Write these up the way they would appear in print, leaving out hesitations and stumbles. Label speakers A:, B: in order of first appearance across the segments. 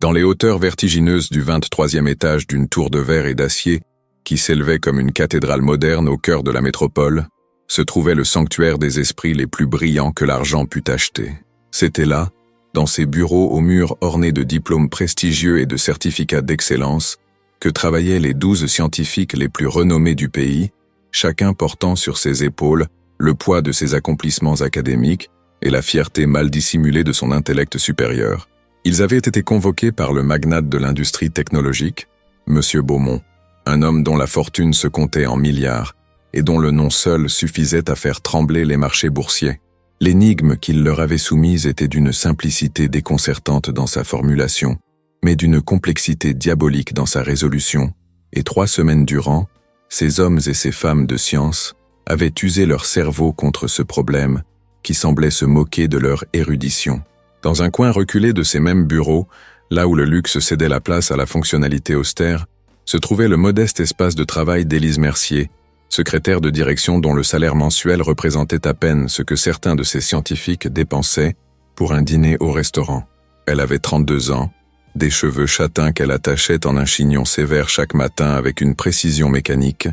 A: Dans les hauteurs vertigineuses du 23e étage d'une tour de verre et d'acier, qui s'élevait comme une cathédrale moderne au cœur de la métropole, se trouvait le sanctuaire des esprits les plus brillants que l'argent pût acheter. C'était là, dans ces bureaux aux murs ornés de diplômes prestigieux et de certificats d'excellence, que travaillaient les 12 scientifiques les plus renommés du pays, chacun portant sur ses épaules le poids de ses accomplissements académiques et la fierté mal dissimulée de son intellect supérieur. Ils avaient été convoqués par le magnate de l'industrie technologique, M. Beaumont, un homme dont la fortune se comptait en milliards et dont le nom seul suffisait à faire trembler les marchés boursiers. L'énigme qu'il leur avait soumise était d'une simplicité déconcertante dans sa formulation, mais d'une complexité diabolique dans sa résolution, et 3 semaines durant, ces hommes et ces femmes de science avaient usé leur cerveau contre ce problème qui semblait se moquer de leur érudition. Dans un coin reculé de ces mêmes bureaux, là où le luxe cédait la place à la fonctionnalité austère, se trouvait le modeste espace de travail d'Élise Mercier, secrétaire de direction dont le salaire mensuel représentait à peine ce que certains de ces scientifiques dépensaient pour un dîner au restaurant. Elle avait 32 ans, des cheveux châtains qu'elle attachait en un chignon sévère chaque matin avec une précision mécanique,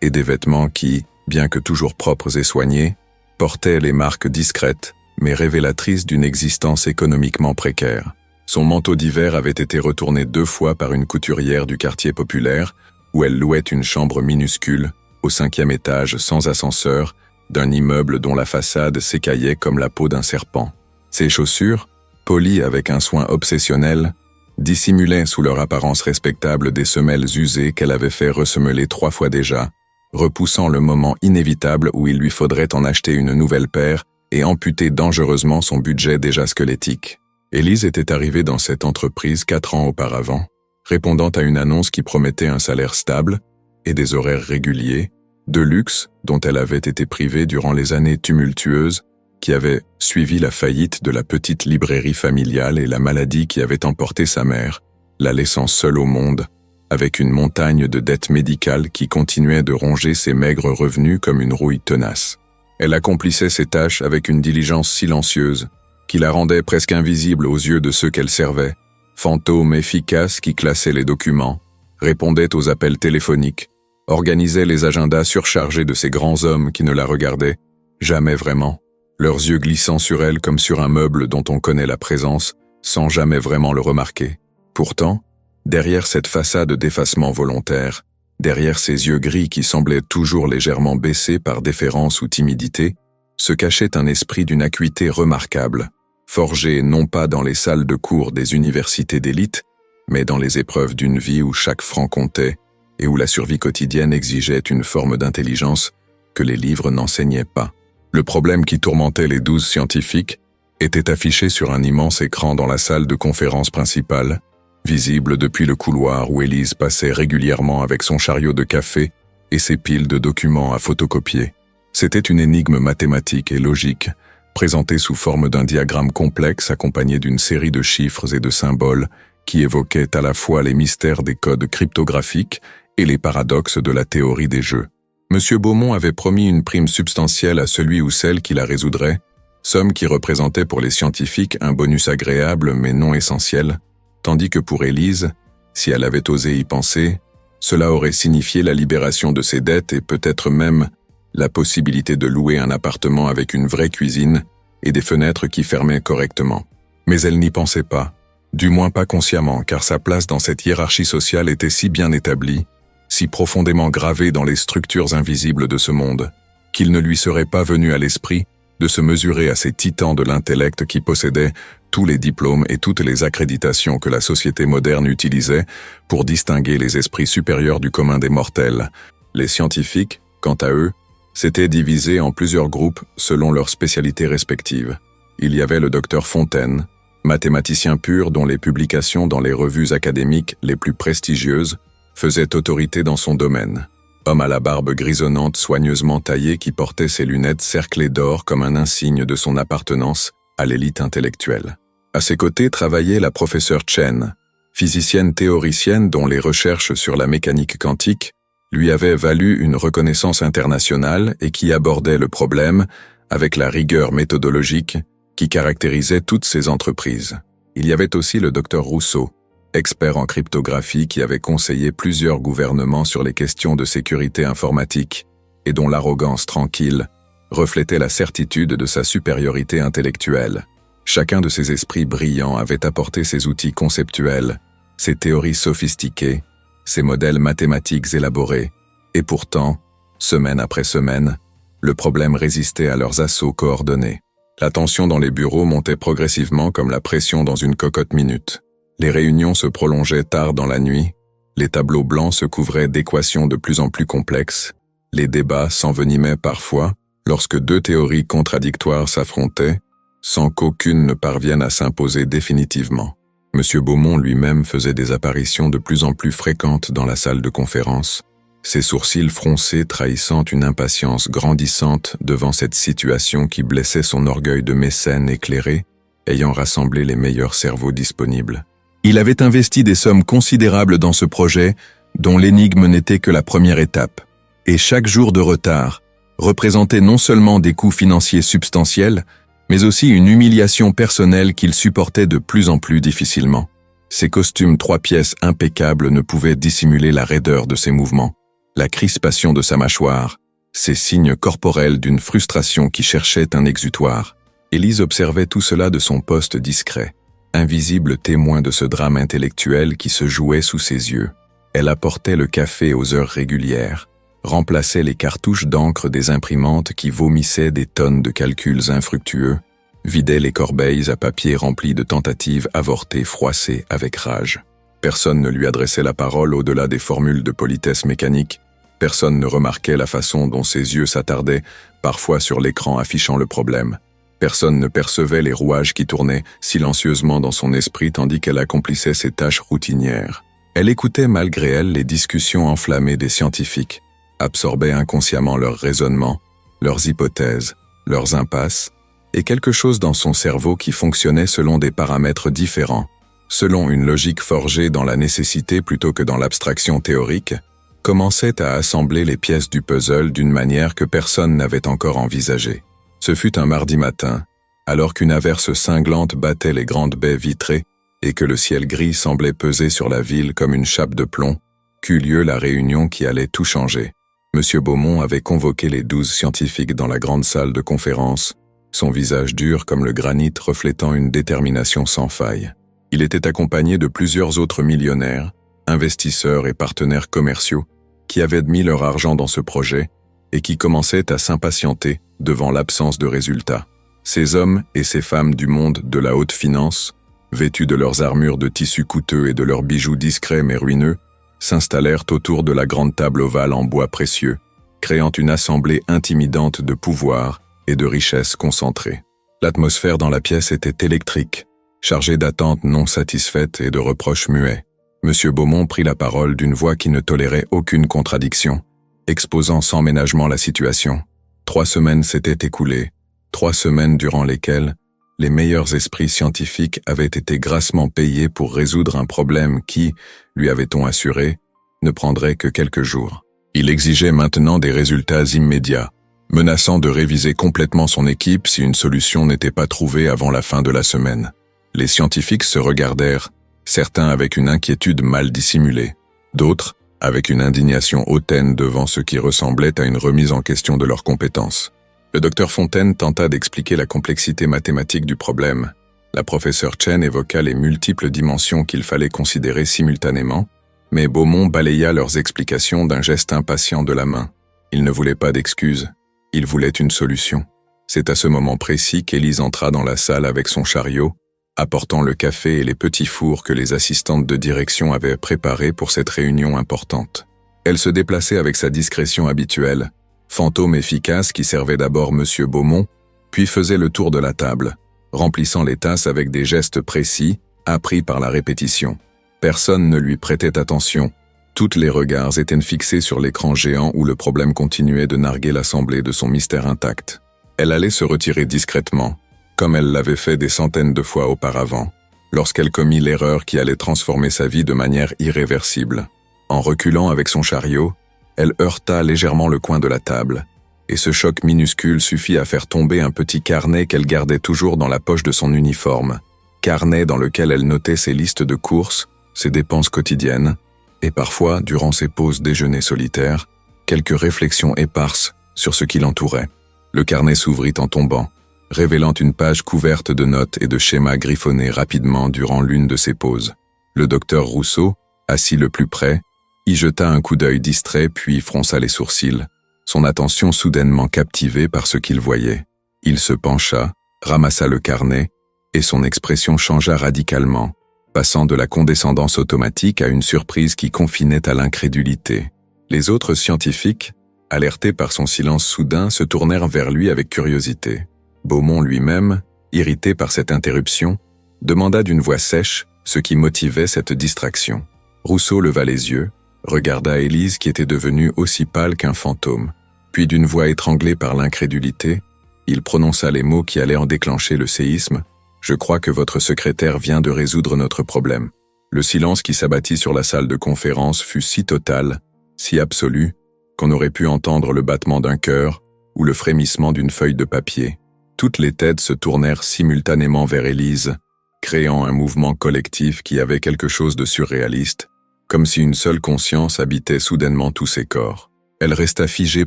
A: et des vêtements qui, bien que toujours propres et soignés, portaient les marques discrètes, mais révélatrices d'une existence économiquement précaire. Son manteau d'hiver avait été retourné 2 fois par une couturière du quartier populaire, où elle louait une chambre minuscule, au 5e étage sans ascenseur, d'un immeuble dont la façade s'écaillait comme la peau d'un serpent. Ses chaussures, polies avec un soin obsessionnel, dissimulaient sous leur apparence respectable des semelles usées qu'elle avait fait ressemeler 3 fois déjà, repoussant le moment inévitable où il lui faudrait en acheter une nouvelle paire et amputer dangereusement son budget déjà squelettique. Élise était arrivée dans cette entreprise 4 ans auparavant, répondant à une annonce qui promettait un salaire stable et des horaires réguliers, de luxe dont elle avait été privée durant les années tumultueuses qui avaient suivi la faillite de la petite librairie familiale et la maladie qui avait emporté sa mère, la laissant seule au monde, avec une montagne de dettes médicales qui continuait de ronger ses maigres revenus comme une rouille tenace. Elle accomplissait ses tâches avec une diligence silencieuse, qui la rendait presque invisible aux yeux de ceux qu'elle servait, fantôme efficace qui classait les documents, répondait aux appels téléphoniques, organisait les agendas surchargés de ces grands hommes qui ne la regardaient jamais vraiment, leurs yeux glissant sur elle comme sur un meuble dont on connaît la présence sans jamais vraiment le remarquer. Pourtant, derrière cette façade d'effacement volontaire, derrière ces yeux gris qui semblaient toujours légèrement baissés par déférence ou timidité, se cachait un esprit d'une acuité remarquable, forgé non pas dans les salles de cours des universités d'élite, mais dans les épreuves d'une vie où chaque franc comptait et où la survie quotidienne exigeait une forme d'intelligence que les livres n'enseignaient pas. Le problème qui tourmentait les 12 scientifiques était affiché sur un immense écran dans la salle de conférence principale, visible depuis le couloir où Élise passait régulièrement avec son chariot de café et ses piles de documents à photocopier. C'était une énigme mathématique et logique, présentée sous forme d'un diagramme complexe accompagné d'une série de chiffres et de symboles qui évoquaient à la fois les mystères des codes cryptographiques et les paradoxes de la théorie des jeux. M. Beaumont avait promis une prime substantielle à celui ou celle qui la résoudrait, somme qui représentait pour les scientifiques un bonus agréable mais non essentiel, tandis que pour Élise, si elle avait osé y penser, cela aurait signifié la libération de ses dettes et peut-être même la possibilité de louer un appartement avec une vraie cuisine et des fenêtres qui fermaient correctement. Mais elle n'y pensait pas, du moins pas consciemment, car sa place dans cette hiérarchie sociale était si bien établie, si profondément gravée dans les structures invisibles de ce monde, qu'il ne lui serait pas venu à l'esprit de se mesurer à ces titans de l'intellect qui possédaient tous les diplômes et toutes les accréditations que la société moderne utilisait pour distinguer les esprits supérieurs du commun des mortels. Les scientifiques, quant à eux, s'étaient divisés en plusieurs groupes selon leurs spécialités respectives. Il y avait le docteur Fontaine, mathématicien pur dont les publications dans les revues académiques les plus prestigieuses faisaient autorité dans son domaine. Homme à la barbe grisonnante soigneusement taillée qui portait ses lunettes cerclées d'or comme un insigne de son appartenance à l'élite intellectuelle. À ses côtés travaillait la professeure Chen, physicienne théoricienne dont les recherches sur la mécanique quantique lui avaient valu une reconnaissance internationale et qui abordait le problème avec la rigueur méthodologique qui caractérisait toutes ses entreprises. Il y avait aussi le docteur Rousseau, expert en cryptographie qui avait conseillé plusieurs gouvernements sur les questions de sécurité informatique et dont l'arrogance tranquille reflétait la certitude de sa supériorité intellectuelle. Chacun de ces esprits brillants avait apporté ses outils conceptuels, ses théories sophistiquées, ses modèles mathématiques élaborés, et pourtant, semaine après semaine, le problème résistait à leurs assauts coordonnés. La tension dans les bureaux montait progressivement comme la pression dans une cocotte minute. Les réunions se prolongeaient tard dans la nuit, les tableaux blancs se couvraient d'équations de plus en plus complexes, les débats s'envenimaient parfois lorsque deux théories contradictoires s'affrontaient, sans qu'aucune ne parvienne à s'imposer définitivement. M. Beaumont lui-même faisait des apparitions de plus en plus fréquentes dans la salle de conférence, ses sourcils froncés trahissant une impatience grandissante devant cette situation qui blessait son orgueil de mécène éclairé, ayant rassemblé les meilleurs cerveaux disponibles. Il avait investi des sommes considérables dans ce projet, dont l'énigme n'était que la première étape, et chaque jour de retard représentait non seulement des coûts financiers substantiels, mais aussi une humiliation personnelle qu'il supportait de plus en plus difficilement. Ses costumes 3 pièces impeccables ne pouvaient dissimuler la raideur de ses mouvements, la crispation de sa mâchoire, ces signes corporels d'une frustration qui cherchait un exutoire. Élise observait tout cela de son poste discret, invisible témoin de ce drame intellectuel qui se jouait sous ses yeux. Elle apportait le café aux heures régulières, remplaçait les cartouches d'encre des imprimantes qui vomissaient des tonnes de calculs infructueux, vidait les corbeilles à papier remplies de tentatives avortées froissées avec rage. Personne ne lui adressait la parole au-delà des formules de politesse mécanique, personne ne remarquait la façon dont ses yeux s'attardaient, parfois sur l'écran affichant le problème. Personne ne percevait les rouages qui tournaient silencieusement dans son esprit tandis qu'elle accomplissait ses tâches routinières. Elle écoutait malgré elle les discussions enflammées des scientifiques, absorbait inconsciemment leurs raisonnements, leurs hypothèses, leurs impasses, et quelque chose dans son cerveau qui fonctionnait selon des paramètres différents, selon une logique forgée dans la nécessité plutôt que dans l'abstraction théorique, commençait à assembler les pièces du puzzle d'une manière que personne n'avait encore envisagée. Ce fut un mardi matin, alors qu'une averse cinglante battait les grandes baies vitrées et que le ciel gris semblait peser sur la ville comme une chape de plomb, qu'eut lieu la réunion qui allait tout changer. M. Beaumont avait convoqué les 12 scientifiques dans la grande salle de conférence, son visage dur comme le granit reflétant une détermination sans faille. Il était accompagné de plusieurs autres millionnaires, investisseurs et partenaires commerciaux, qui avaient mis leur argent dans ce projet et qui commençaient à s'impatienter devant l'absence de résultats. Ces hommes et ces femmes du monde de la haute finance, vêtus de leurs armures de tissu coûteux et de leurs bijoux discrets mais ruineux, s'installèrent autour de la grande table ovale en bois précieux, créant une assemblée intimidante de pouvoir et de richesses concentrées. L'atmosphère dans la pièce était électrique, chargée d'attentes non satisfaites et de reproches muets. M. Beaumont prit la parole d'une voix qui ne tolérait aucune contradiction, exposant sans ménagement la situation. 3 semaines s'étaient écoulées, 3 semaines durant lesquelles les meilleurs esprits scientifiques avaient été grassement payés pour résoudre un problème qui, lui avait-on assuré, ne prendrait que quelques jours. Il exigeait maintenant des résultats immédiats, menaçant de réviser complètement son équipe si une solution n'était pas trouvée avant la fin de la semaine. Les scientifiques se regardèrent, certains avec une inquiétude mal dissimulée, d'autres avec une indignation hautaine devant ce qui ressemblait à une remise en question de leurs compétences. Le docteur Fontaine tenta d'expliquer la complexité mathématique du problème. La professeure Chen évoqua les multiples dimensions qu'il fallait considérer simultanément, mais Beaumont balaya leurs explications d'un geste impatient de la main. Il ne voulait pas d'excuses, il voulait une solution. C'est à ce moment précis qu'Élise entra dans la salle avec son chariot, apportant le café et les petits fours que les assistantes de direction avaient préparés pour cette réunion importante. Elle se déplaçait avec sa discrétion habituelle, fantôme efficace qui servait d'abord M. Beaumont, puis faisait le tour de la table, remplissant les tasses avec des gestes précis, appris par la répétition. Personne ne lui prêtait attention. Tous les regards étaient fixés sur l'écran géant où le problème continuait de narguer l'assemblée de son mystère intact. Elle allait se retirer discrètement, comme elle l'avait fait des centaines de fois auparavant, lorsqu'elle commit l'erreur qui allait transformer sa vie de manière irréversible. En reculant avec son chariot, elle heurta légèrement le coin de la table, et ce choc minuscule suffit à faire tomber un petit carnet qu'elle gardait toujours dans la poche de son uniforme, carnet dans lequel elle notait ses listes de courses, ses dépenses quotidiennes, et parfois, durant ses pauses déjeuner solitaires, quelques réflexions éparses sur ce qui l'entourait. Le carnet s'ouvrit en tombant, révélant une page couverte de notes et de schémas griffonnés rapidement durant l'une de ses pauses. Le docteur Rousseau, assis le plus près, y jeta un coup d'œil distrait puis fronça les sourcils, son attention soudainement captivée par ce qu'il voyait. Il se pencha, ramassa le carnet, et son expression changea radicalement, passant de la condescendance automatique à une surprise qui confinait à l'incrédulité. Les autres scientifiques, alertés par son silence soudain, se tournèrent vers lui avec curiosité. Beaumont lui-même, irrité par cette interruption, demanda d'une voix sèche ce qui motivait cette distraction. Rousseau leva les yeux, regarda Élise qui était devenue aussi pâle qu'un fantôme, puis d'une voix étranglée par l'incrédulité, il prononça les mots qui allaient en déclencher le séisme. « Je crois que votre secrétaire vient de résoudre notre problème. » Le silence qui s'abattit sur la salle de conférence fut si total, si absolu, qu'on aurait pu entendre le battement d'un cœur ou le frémissement d'une feuille de papier. Toutes les têtes se tournèrent simultanément vers Élise, créant un mouvement collectif qui avait quelque chose de surréaliste, comme si une seule conscience habitait soudainement tous ses corps. Elle resta figée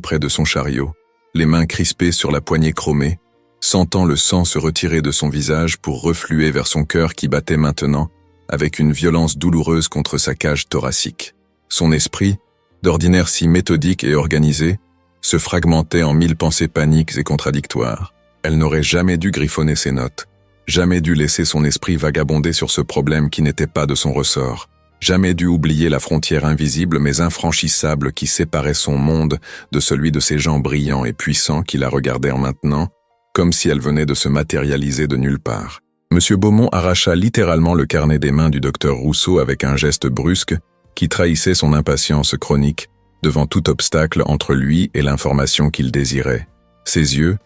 A: près de son chariot, les mains crispées sur la poignée chromée, sentant le sang se retirer de son visage pour refluer vers son cœur qui battait maintenant, avec une violence douloureuse contre sa cage thoracique. Son esprit, d'ordinaire si méthodique et organisé, se fragmentait en 1000 pensées paniques et contradictoires. Elle n'aurait jamais dû griffonner ses notes, jamais dû laisser son esprit vagabonder sur ce problème qui n'était pas de son ressort, jamais dû oublier la frontière invisible mais infranchissable qui séparait son monde de celui de ces gens brillants et puissants qui la regardèrent maintenant, comme si elle venait de se matérialiser de nulle part. Monsieur Beaumont arracha littéralement le carnet des mains du docteur Rousseau avec un geste brusque qui trahissait son impatience chronique devant tout obstacle entre lui et l'information qu'il désirait. Ses yeux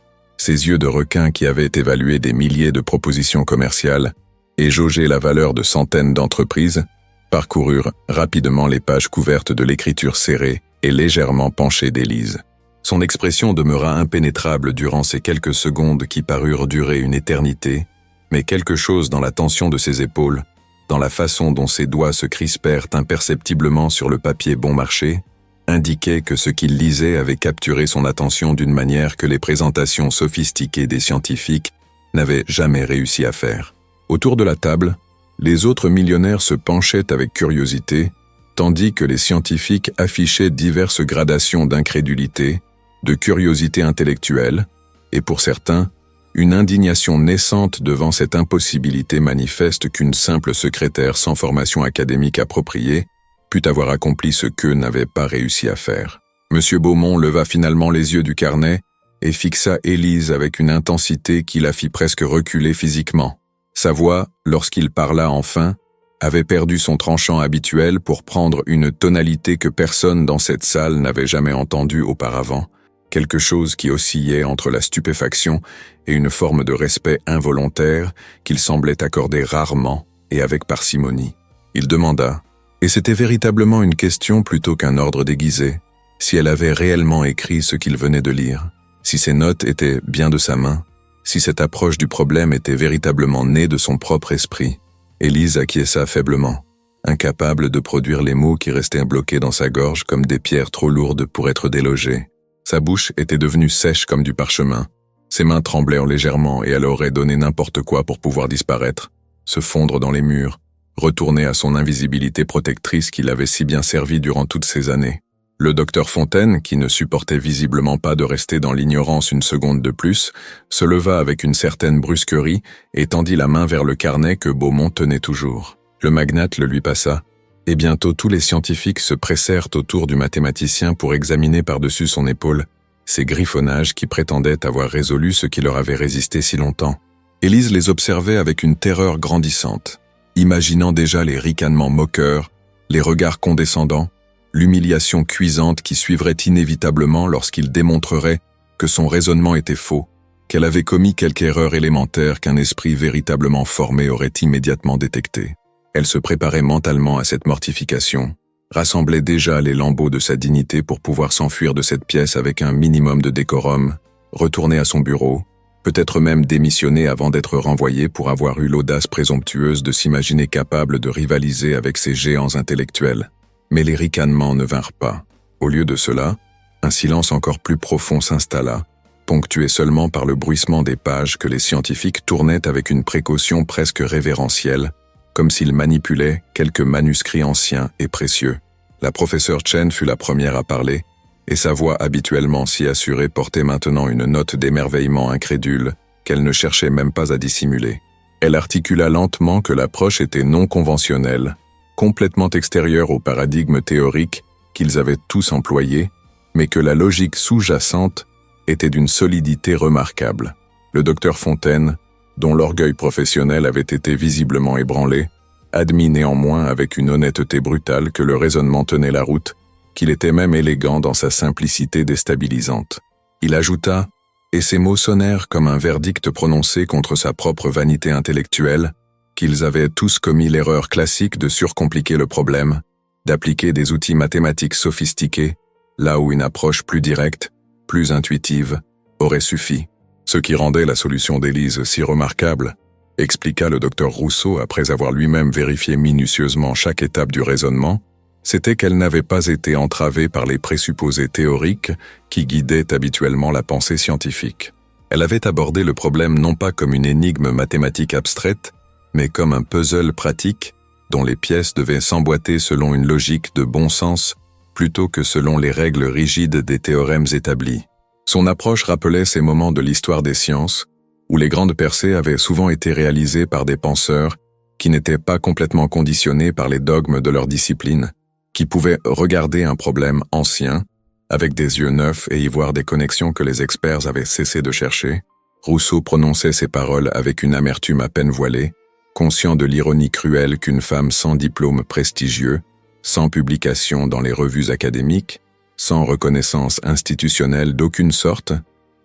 A: de requin qui avaient évalué des milliers de propositions commerciales et jaugé la valeur de centaines d'entreprises, parcoururent rapidement les pages couvertes de l'écriture serrée et légèrement penchée d'Élise. Son expression demeura impénétrable durant ces quelques secondes qui parurent durer une éternité, mais quelque chose dans la tension de ses épaules, dans la façon dont ses doigts se crispèrent imperceptiblement sur le papier bon marché, indiquait que ce qu'il lisait avait capturé son attention d'une manière que les présentations sophistiquées des scientifiques n'avaient jamais réussi à faire. Autour de la table, les autres millionnaires se penchaient avec curiosité, tandis que les scientifiques affichaient diverses gradations d'incrédulité, de curiosité intellectuelle, et pour certains, une indignation naissante devant cette impossibilité manifeste qu'une simple secrétaire sans formation académique appropriée put avoir accompli ce qu'eux n'avaient pas réussi à faire. Monsieur Beaumont leva finalement les yeux du carnet et fixa Élise avec une intensité qui la fit presque reculer physiquement. Sa voix, lorsqu'il parla enfin, avait perdu son tranchant habituel pour prendre une tonalité que personne dans cette salle n'avait jamais entendue auparavant, quelque chose qui oscillait entre la stupéfaction et une forme de respect involontaire qu'il semblait accorder rarement et avec parcimonie. Il demanda, et c'était véritablement une question plutôt qu'un ordre déguisé, si elle avait réellement écrit ce qu'il venait de lire, si ces notes étaient bien de sa main, si cette approche du problème était véritablement née de son propre esprit. Élise acquiesça faiblement, incapable de produire les mots qui restaient bloqués dans sa gorge comme des pierres trop lourdes pour être délogées. Sa bouche était devenue sèche comme du parchemin. Ses mains tremblèrent légèrement et elle aurait donné n'importe quoi pour pouvoir disparaître, se fondre dans les murs, retourner à son invisibilité protectrice qui l'avait si bien servi durant toutes ces années. Le docteur Fontaine, qui ne supportait visiblement pas de rester dans l'ignorance une seconde de plus, se leva avec une certaine brusquerie et tendit la main vers le carnet que Beaumont tenait toujours. Le magnate le lui passa, et bientôt tous les scientifiques se pressèrent autour du mathématicien pour examiner par-dessus son épaule ces griffonnages qui prétendaient avoir résolu ce qui leur avait résisté si longtemps. Élise les observait avec une terreur grandissante, imaginant déjà les ricanements moqueurs, les regards condescendants, l'humiliation cuisante qui suivrait inévitablement lorsqu'il démontrerait que son raisonnement était faux, qu'elle avait commis quelque erreur élémentaire qu'un esprit véritablement formé aurait immédiatement détectée. Elle se préparait mentalement à cette mortification, rassemblait déjà les lambeaux de sa dignité pour pouvoir s'enfuir de cette pièce avec un minimum de décorum, retourner à son bureau, peut-être même démissionné avant d'être renvoyé pour avoir eu l'audace présomptueuse de s'imaginer capable de rivaliser avec ces géants intellectuels. Mais les ricanements ne vinrent pas. Au lieu de cela, un silence encore plus profond s'installa, ponctué seulement par le bruissement des pages que les scientifiques tournaient avec une précaution presque révérentielle, comme s'ils manipulaient quelques manuscrits anciens et précieux. La professeure Chen fut la première à parler, et sa voix habituellement si assurée portait maintenant une note d'émerveillement incrédule qu'elle ne cherchait même pas à dissimuler. Elle articula lentement que l'approche était non conventionnelle, complètement extérieure au paradigme théorique qu'ils avaient tous employé, mais que la logique sous-jacente était d'une solidité remarquable. Le docteur Fontaine, dont l'orgueil professionnel avait été visiblement ébranlé, admit néanmoins avec une honnêteté brutale que le raisonnement tenait la route, qu'il était même élégant dans sa simplicité déstabilisante. Il ajouta, et ces mots sonnèrent comme un verdict prononcé contre sa propre vanité intellectuelle, qu'ils avaient tous commis l'erreur classique de surcompliquer le problème, d'appliquer des outils mathématiques sophistiqués, là où une approche plus directe, plus intuitive, aurait suffi. Ce qui rendait la solution d'Élise si remarquable, expliqua le docteur Rousseau après avoir lui-même vérifié minutieusement chaque étape du raisonnement, c'était qu'elle n'avait pas été entravée par les présupposés théoriques qui guidaient habituellement la pensée scientifique. Elle avait abordé le problème non pas comme une énigme mathématique abstraite, mais comme un puzzle pratique dont les pièces devaient s'emboîter selon une logique de bon sens plutôt que selon les règles rigides des théorèmes établis. Son approche rappelait ces moments de l'histoire des sciences, où les grandes percées avaient souvent été réalisées par des penseurs qui n'étaient pas complètement conditionnés par les dogmes de leur discipline, qui pouvaient regarder un problème ancien, avec des yeux neufs et y voir des connexions que les experts avaient cessé de chercher. Rousseau prononçait ces paroles avec une amertume à peine voilée, conscient de l'ironie cruelle qu'une femme sans diplôme prestigieux, sans publication dans les revues académiques, sans reconnaissance institutionnelle d'aucune sorte,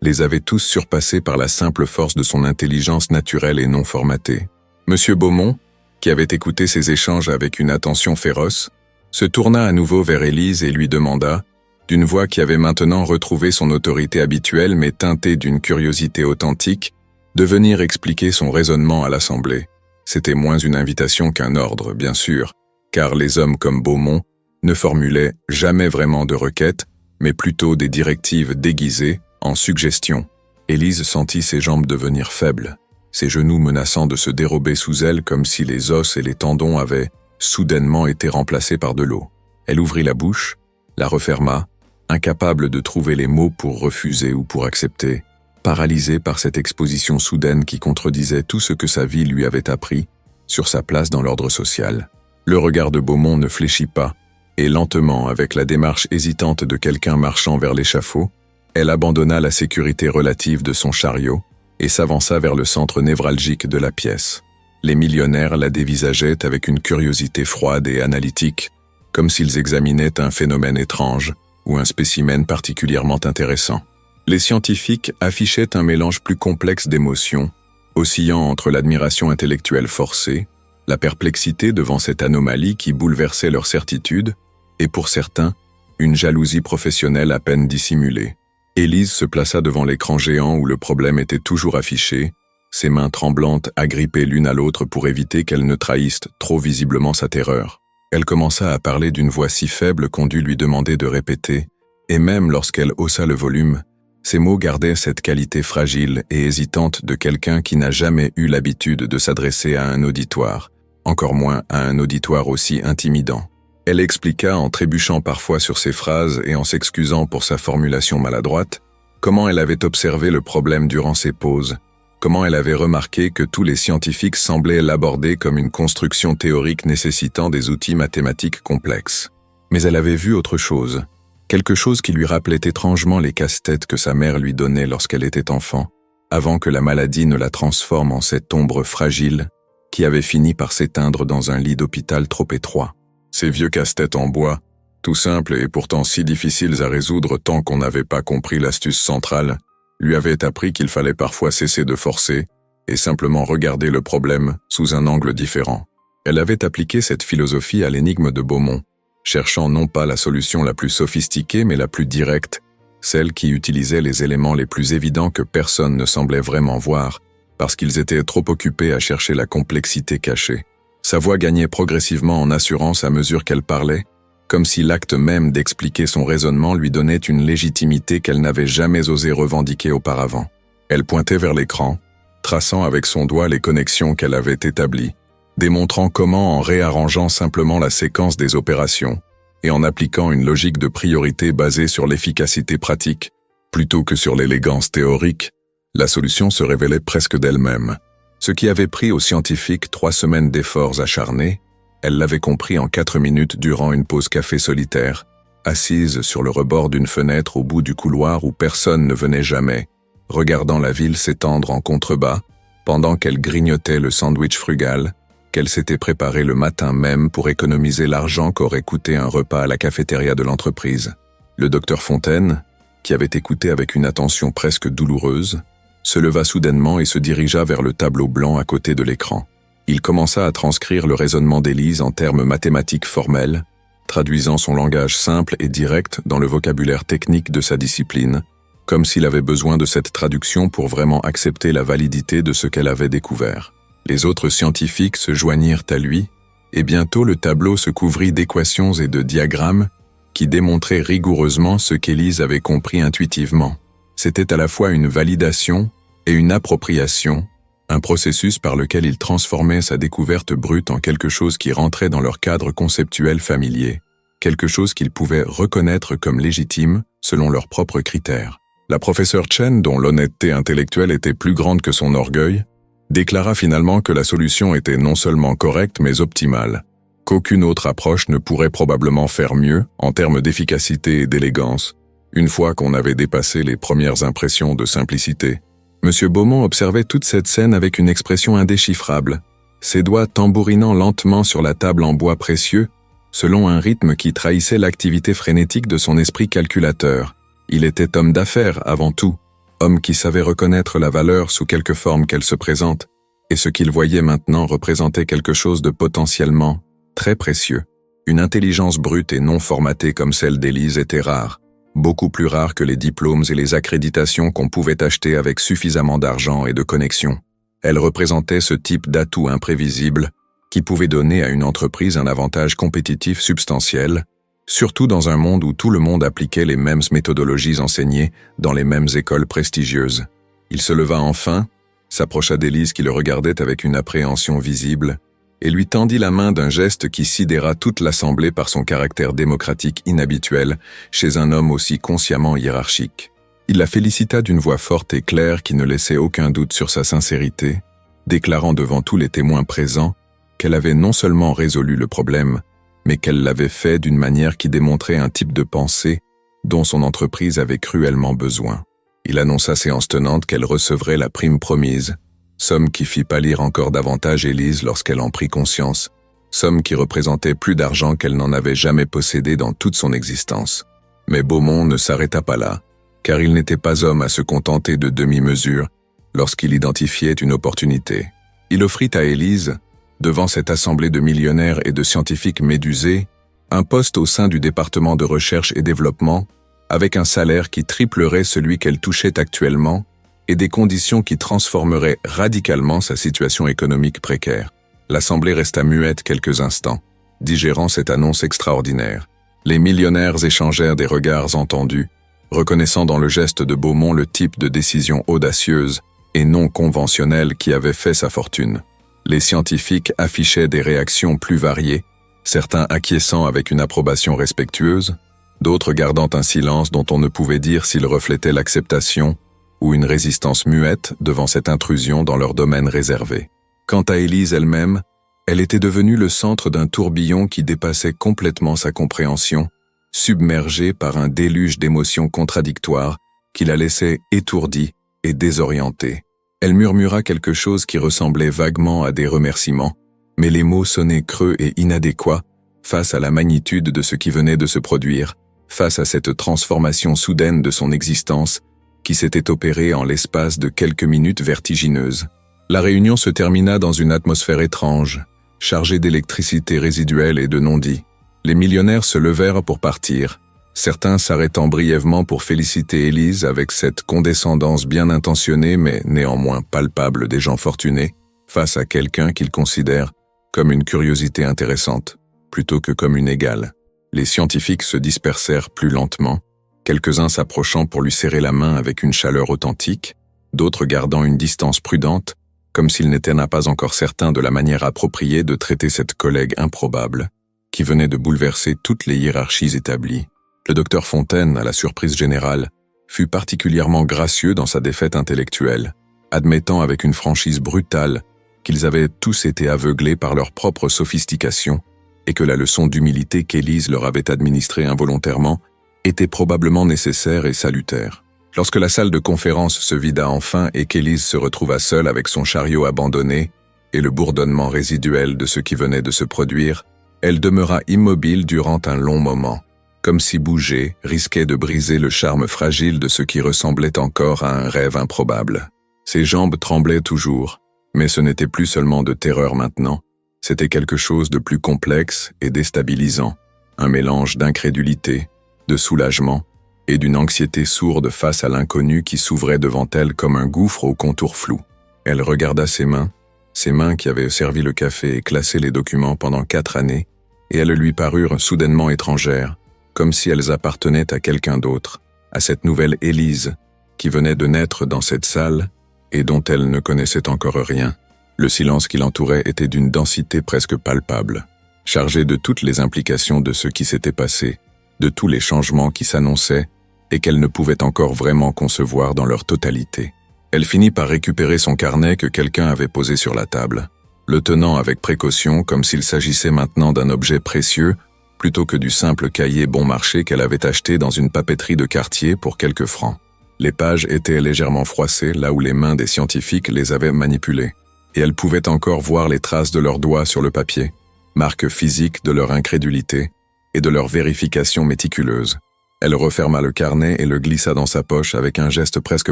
A: les avait tous surpassés par la simple force de son intelligence naturelle et non formatée. Monsieur Beaumont, qui avait écouté ces échanges avec une attention féroce, se tourna à nouveau vers Élise et lui demanda, d'une voix qui avait maintenant retrouvé son autorité habituelle mais teintée d'une curiosité authentique, de venir expliquer son raisonnement à l'Assemblée. C'était moins une invitation qu'un ordre, bien sûr, car les hommes comme Beaumont ne formulaient jamais vraiment de requêtes, mais plutôt des directives déguisées en suggestions. Élise sentit ses jambes devenir faibles, ses genoux menaçant de se dérober sous elle comme si les os et les tendons avaient soudainement été remplacés par de l'eau. Elle ouvrit la bouche, la referma, incapable de trouver les mots pour refuser ou pour accepter, paralysée par cette exposition soudaine qui contredisait tout ce que sa vie lui avait appris sur sa place dans l'ordre social. Le regard de Beaumont ne fléchit pas, et lentement, avec la démarche hésitante de quelqu'un marchant vers l'échafaud, elle abandonna la sécurité relative de son chariot et s'avança vers le centre névralgique de la pièce. Les millionnaires la dévisageaient avec une curiosité froide et analytique, comme s'ils examinaient un phénomène étrange ou un spécimen particulièrement intéressant. Les scientifiques affichaient un mélange plus complexe d'émotions, oscillant entre l'admiration intellectuelle forcée, la perplexité devant cette anomalie qui bouleversait leur certitude, et pour certains, une jalousie professionnelle à peine dissimulée. Élise se plaça devant l'écran géant où le problème était toujours affiché, ses mains tremblantes agrippées l'une à l'autre pour éviter qu'elles ne trahissent trop visiblement sa terreur. Elle commença à parler d'une voix si faible qu'on dut lui demander de répéter, et même lorsqu'elle haussa le volume, ses mots gardaient cette qualité fragile et hésitante de quelqu'un qui n'a jamais eu l'habitude de s'adresser à un auditoire, encore moins à un auditoire aussi intimidant. Elle expliqua, en trébuchant parfois sur ses phrases et en s'excusant pour sa formulation maladroite, comment elle avait observé le problème durant ses pauses, comment elle avait remarqué que tous les scientifiques semblaient l'aborder comme une construction théorique nécessitant des outils mathématiques complexes. Mais elle avait vu autre chose, quelque chose qui lui rappelait étrangement les casse-têtes que sa mère lui donnait lorsqu'elle était enfant, avant que la maladie ne la transforme en cette ombre fragile qui avait fini par s'éteindre dans un lit d'hôpital trop étroit. Ces vieux casse-têtes en bois, tout simples et pourtant si difficiles à résoudre tant qu'on n'avait pas compris l'astuce centrale, lui avaient appris qu'il fallait parfois cesser de forcer et simplement regarder le problème sous un angle différent. Elle avait appliqué cette philosophie à l'énigme de Beaumont, cherchant non pas la solution la plus sophistiquée mais la plus directe, celle qui utilisait les éléments les plus évidents que personne ne semblait vraiment voir, parce qu'ils étaient trop occupés à chercher la complexité cachée. Sa voix gagnait progressivement en assurance à mesure qu'elle parlait, comme si l'acte même d'expliquer son raisonnement lui donnait une légitimité qu'elle n'avait jamais osé revendiquer auparavant. Elle pointait vers l'écran, traçant avec son doigt les connexions qu'elle avait établies, démontrant comment en réarrangeant simplement la séquence des opérations et en appliquant une logique de priorité basée sur l'efficacité pratique, plutôt que sur l'élégance théorique, la solution se révélait presque d'elle-même. Ce qui avait pris aux scientifiques 3 semaines d'efforts acharnés, elle l'avait compris en 4 minutes durant une pause café solitaire, assise sur le rebord d'une fenêtre au bout du couloir où personne ne venait jamais, regardant la ville s'étendre en contrebas, pendant qu'elle grignotait le sandwich frugal qu'elle s'était préparé le matin même pour économiser l'argent qu'aurait coûté un repas à la cafétéria de l'entreprise. Le docteur Fontaine, qui avait écouté avec une attention presque douloureuse, se leva soudainement et se dirigea vers le tableau blanc à côté de l'écran. Il commença à transcrire le raisonnement d'Élise en termes mathématiques formels, traduisant son langage simple et direct dans le vocabulaire technique de sa discipline, comme s'il avait besoin de cette traduction pour vraiment accepter la validité de ce qu'elle avait découvert. Les autres scientifiques se joignirent à lui, et bientôt le tableau se couvrit d'équations et de diagrammes qui démontraient rigoureusement ce qu'Élise avait compris intuitivement. C'était à la fois une validation et une appropriation, un processus par lequel il transformait sa découverte brute en quelque chose qui rentrait dans leur cadre conceptuel familier, quelque chose qu'ils pouvaient reconnaître comme légitime selon leurs propres critères. La professeure Chen, dont l'honnêteté intellectuelle était plus grande que son orgueil, déclara finalement que la solution était non seulement correcte mais optimale, qu'aucune autre approche ne pourrait probablement faire mieux en termes d'efficacité et d'élégance, une fois qu'on avait dépassé les premières impressions de simplicité. M. Beaumont observait toute cette scène avec une expression indéchiffrable, ses doigts tambourinant lentement sur la table en bois précieux, selon un rythme qui trahissait l'activité frénétique de son esprit calculateur. Il était homme d'affaires avant tout, homme qui savait reconnaître la valeur sous quelque forme qu'elle se présente, et ce qu'il voyait maintenant représentait quelque chose de potentiellement très précieux. Une intelligence brute et non formatée comme celle d'Élise était rare, beaucoup plus rare que les diplômes et les accréditations qu'on pouvait acheter avec suffisamment d'argent et de connexions. Elle représentait ce type d'atout imprévisible qui pouvait donner à une entreprise un avantage compétitif substantiel, surtout dans un monde où tout le monde appliquait les mêmes méthodologies enseignées dans les mêmes écoles prestigieuses. Il se leva enfin, s'approcha d'Élise qui le regardait avec une appréhension visible, et lui tendit la main d'un geste qui sidéra toute l'assemblée par son caractère démocratique inhabituel chez un homme aussi consciemment hiérarchique. Il la félicita d'une voix forte et claire qui ne laissait aucun doute sur sa sincérité, déclarant devant tous les témoins présents qu'elle avait non seulement résolu le problème, mais qu'elle l'avait fait d'une manière qui démontrait un type de pensée dont son entreprise avait cruellement besoin. Il annonça séance tenante qu'elle recevrait la prime promise, somme qui fit pâlir encore davantage Élise lorsqu'elle en prit conscience, somme qui représentait plus d'argent qu'elle n'en avait jamais possédé dans toute son existence. Mais Beaumont ne s'arrêta pas là, car il n'était pas homme à se contenter de demi-mesures lorsqu'il identifiait une opportunité. Il offrit à Élise, devant cette assemblée de millionnaires et de scientifiques médusés, un poste au sein du département de recherche et développement, avec un salaire qui triplerait celui qu'elle touchait actuellement, et des conditions qui transformeraient radicalement sa situation économique précaire. L'assemblée resta muette quelques instants, digérant cette annonce extraordinaire. Les millionnaires échangèrent des regards entendus, reconnaissant dans le geste de Beaumont le type de décision audacieuse et non conventionnelle qui avait fait sa fortune. Les scientifiques affichaient des réactions plus variées, certains acquiesçant avec une approbation respectueuse, d'autres gardant un silence dont on ne pouvait dire s'il reflétait l'acceptation ou une résistance muette devant cette intrusion dans leur domaine réservé. Quant à Élise elle-même, elle était devenue le centre d'un tourbillon qui dépassait complètement sa compréhension, submergée par un déluge d'émotions contradictoires qui la laissait étourdie et désorientée. Elle murmura quelque chose qui ressemblait vaguement à des remerciements, mais les mots sonnaient creux et inadéquats face à la magnitude de ce qui venait de se produire, face à cette transformation soudaine de son existence qui s'était opérée en l'espace de quelques minutes vertigineuses. La réunion se termina dans une atmosphère étrange, chargée d'électricité résiduelle et de non-dits. Les millionnaires se levèrent pour partir, certains s'arrêtant brièvement pour féliciter Élise avec cette condescendance bien intentionnée mais néanmoins palpable des gens fortunés face à quelqu'un qu'ils considèrent comme une curiosité intéressante, plutôt que comme une égale. Les scientifiques se dispersèrent plus lentement, quelques-uns s'approchant pour lui serrer la main avec une chaleur authentique, d'autres gardant une distance prudente, comme s'ils n'étaient pas encore certains de la manière appropriée de traiter cette collègue improbable, qui venait de bouleverser toutes les hiérarchies établies. Le docteur Fontaine, à la surprise générale, fut particulièrement gracieux dans sa défaite intellectuelle, admettant avec une franchise brutale qu'ils avaient tous été aveuglés par leur propre sophistication et que la leçon d'humilité qu'Élise leur avait administrée involontairement était probablement nécessaire et salutaire. Lorsque la salle de conférence se vida enfin et qu'Élise se retrouva seule avec son chariot abandonné et le bourdonnement résiduel de ce qui venait de se produire, elle demeura immobile durant un long moment, comme si bouger risquait de briser le charme fragile de ce qui ressemblait encore à un rêve improbable. Ses jambes tremblaient toujours, mais ce n'était plus seulement de terreur maintenant, c'était quelque chose de plus complexe et déstabilisant, un mélange d'incrédulité, de soulagement et d'une anxiété sourde face à l'inconnu qui s'ouvrait devant elle comme un gouffre aux contours flous. Elle regarda ses mains qui avaient servi le café et classé les documents pendant 4 années, et elles lui parurent soudainement étrangères, comme si elles appartenaient à quelqu'un d'autre, à cette nouvelle Élise, qui venait de naître dans cette salle et dont elle ne connaissait encore rien. Le silence qui l'entourait était d'une densité presque palpable, chargé de toutes les implications de ce qui s'était passé, de tous les changements qui s'annonçaient et qu'elle ne pouvait encore vraiment concevoir dans leur totalité. Elle finit par récupérer son carnet que quelqu'un avait posé sur la table, le tenant avec précaution comme s'il s'agissait maintenant d'un objet précieux plutôt que du simple cahier bon marché qu'elle avait acheté dans une papeterie de quartier pour quelques francs. Les pages étaient légèrement froissées là où les mains des scientifiques les avaient manipulées, et elle pouvait encore voir les traces de leurs doigts sur le papier, marque physique de leur incrédulité et de leur vérification méticuleuse. Elle referma le carnet et le glissa dans sa poche avec un geste presque